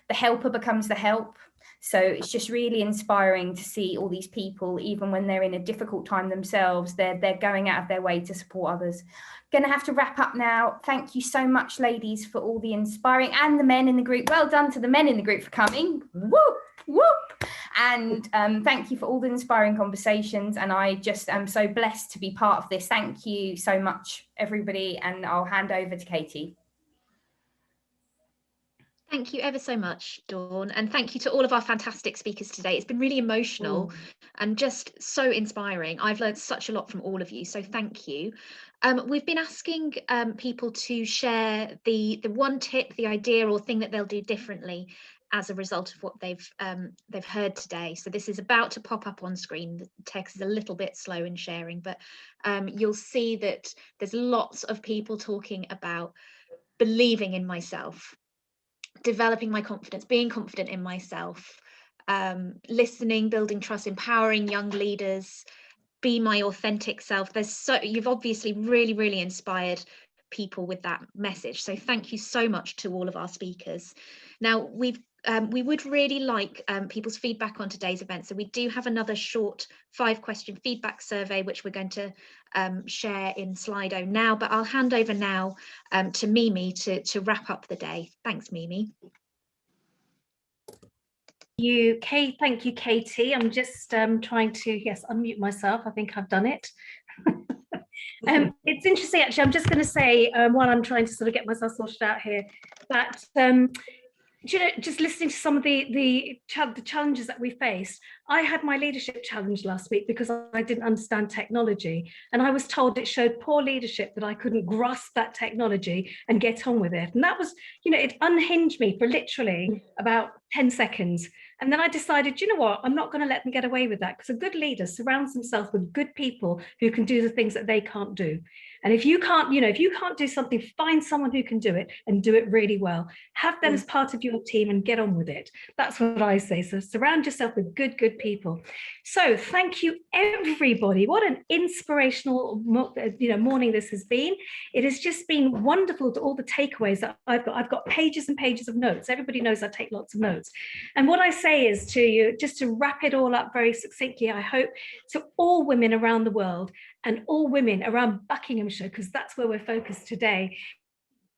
the helper becomes the help. So it's just really inspiring to see all these people, even when they're in a difficult time themselves, they're going out of their way to support others. Going to have to wrap up now. Thank you so much, ladies, for all the inspiring, and the men in the group. Well done to the men in the group for coming. Whoop, whoop. And thank you for all the inspiring conversations. And I just am so blessed to be part of this. Thank you so much, everybody. And I'll hand over to Katie. Thank you ever so much, Dawn, and thank you to all of our fantastic speakers today. It's been really emotional and just so inspiring. I've learned such a lot from all of you, so thank you. We've been asking people to share the one tip, the idea or thing that they'll do differently as a result of what they've heard today. So this is about to pop up on screen. The text is a little bit slow in sharing, but you'll see that there's lots of people talking about believing in myself, developing my confidence, being confident in myself, listening, building trust, empowering young leaders, be my authentic self. You've obviously really inspired people with that message. So thank you so much to all of our speakers. Now we would really like people's feedback on today's event. So we do have another short 5-question feedback survey, which we're going to share in Slido now, but I'll hand over now to Mimi to wrap up the day. Thanks, Mimi. Thank you, Katie. I'm just trying to, unmute myself. I think I've done it. It's interesting, actually. I'm just going to say, while I'm trying to sort of get myself sorted out here, that just listening to some of the challenges that we faced. I had my leadership challenge last week because I didn't understand technology, and I was told it showed poor leadership that I couldn't grasp that technology and get on with it. And that was, it unhinged me for literally about 10 seconds. And then I decided, I'm not going to let them get away with that, because a good leader surrounds himself with good people who can do the things that they can't do. And if you can't, if you can't do something, find someone who can do it and do it really well. Have them as part of your team and get on with it. That's what I say. So surround yourself with good people. So thank you, everybody. What an inspirational, morning this has been. It has just been wonderful to all the takeaways that I've got. I've got pages and pages of notes. Everybody knows I take lots of notes. And what I say is to you, just to wrap it all up very succinctly, I hope to all women around the world and all women around Buckinghamshire, because that's where we're focused today,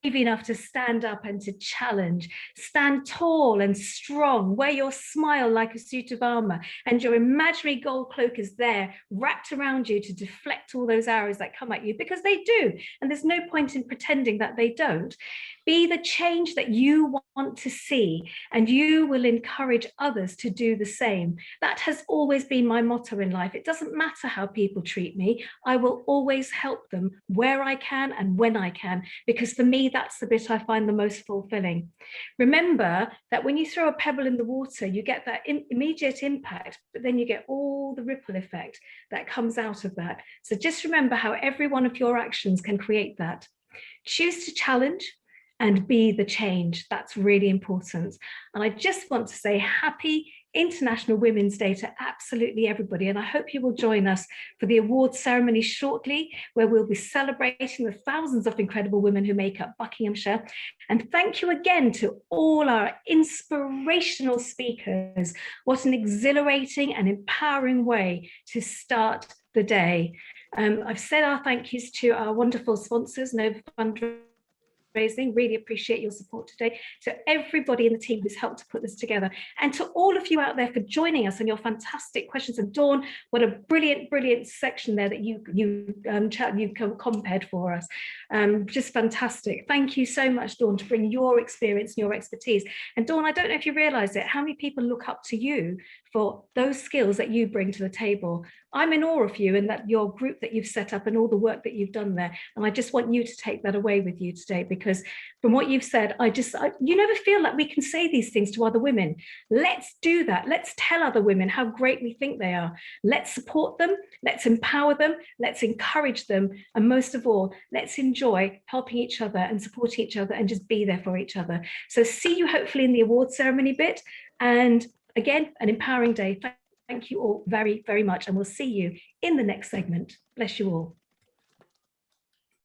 brave enough to stand up and to challenge, stand tall and strong, wear your smile like a suit of armor, and your imaginary gold cloak is there wrapped around you to deflect all those arrows that come at you, because they do, and there's no point in pretending that they don't. Be the change that you want to see, and you will encourage others to do the same. That has always been my motto in life. It doesn't matter how people treat me. I will always help them where I can and when I can, because for me, that's the bit I find the most fulfilling. Remember that when you throw a pebble in the water, you get that immediate impact, but then you get all the ripple effect that comes out of that. So just remember how every one of your actions can create that. Choose to challenge and be the change. That's really important. And I just want to say happy International Women's Day to absolutely everybody. And I hope you will join us for the awards ceremony shortly, where we'll be celebrating the thousands of incredible women who make up Buckinghamshire. And thank you again to all our inspirational speakers. What an exhilarating and empowering way to start the day. I've said our thank yous to our wonderful sponsors, Nova Fundraising. Really appreciate your support today, to everybody in the team who's helped to put this together, and to all of you out there for joining us and your fantastic questions. And Dawn, what a brilliant section there that you compared for us. Just fantastic. Thank you so much, Dawn, to bring your experience and your expertise. And Dawn, I don't know if you realize it, how many people look up to you for those skills that you bring to the table. I'm in awe of you and that your group that you've set up and all the work that you've done there. And I just want you to take that away with you today, because from what you've said, you never feel like we can say these things to other women. Let's do that. Let's tell other women how great we think they are. Let's support them. Let's empower them. Let's encourage them. And most of all, let's enjoy helping each other and supporting each other and just be there for each other. So see you hopefully in the award ceremony bit. And again, an empowering day. Thank you all very, very much. And we'll see you in the next segment. Bless you all.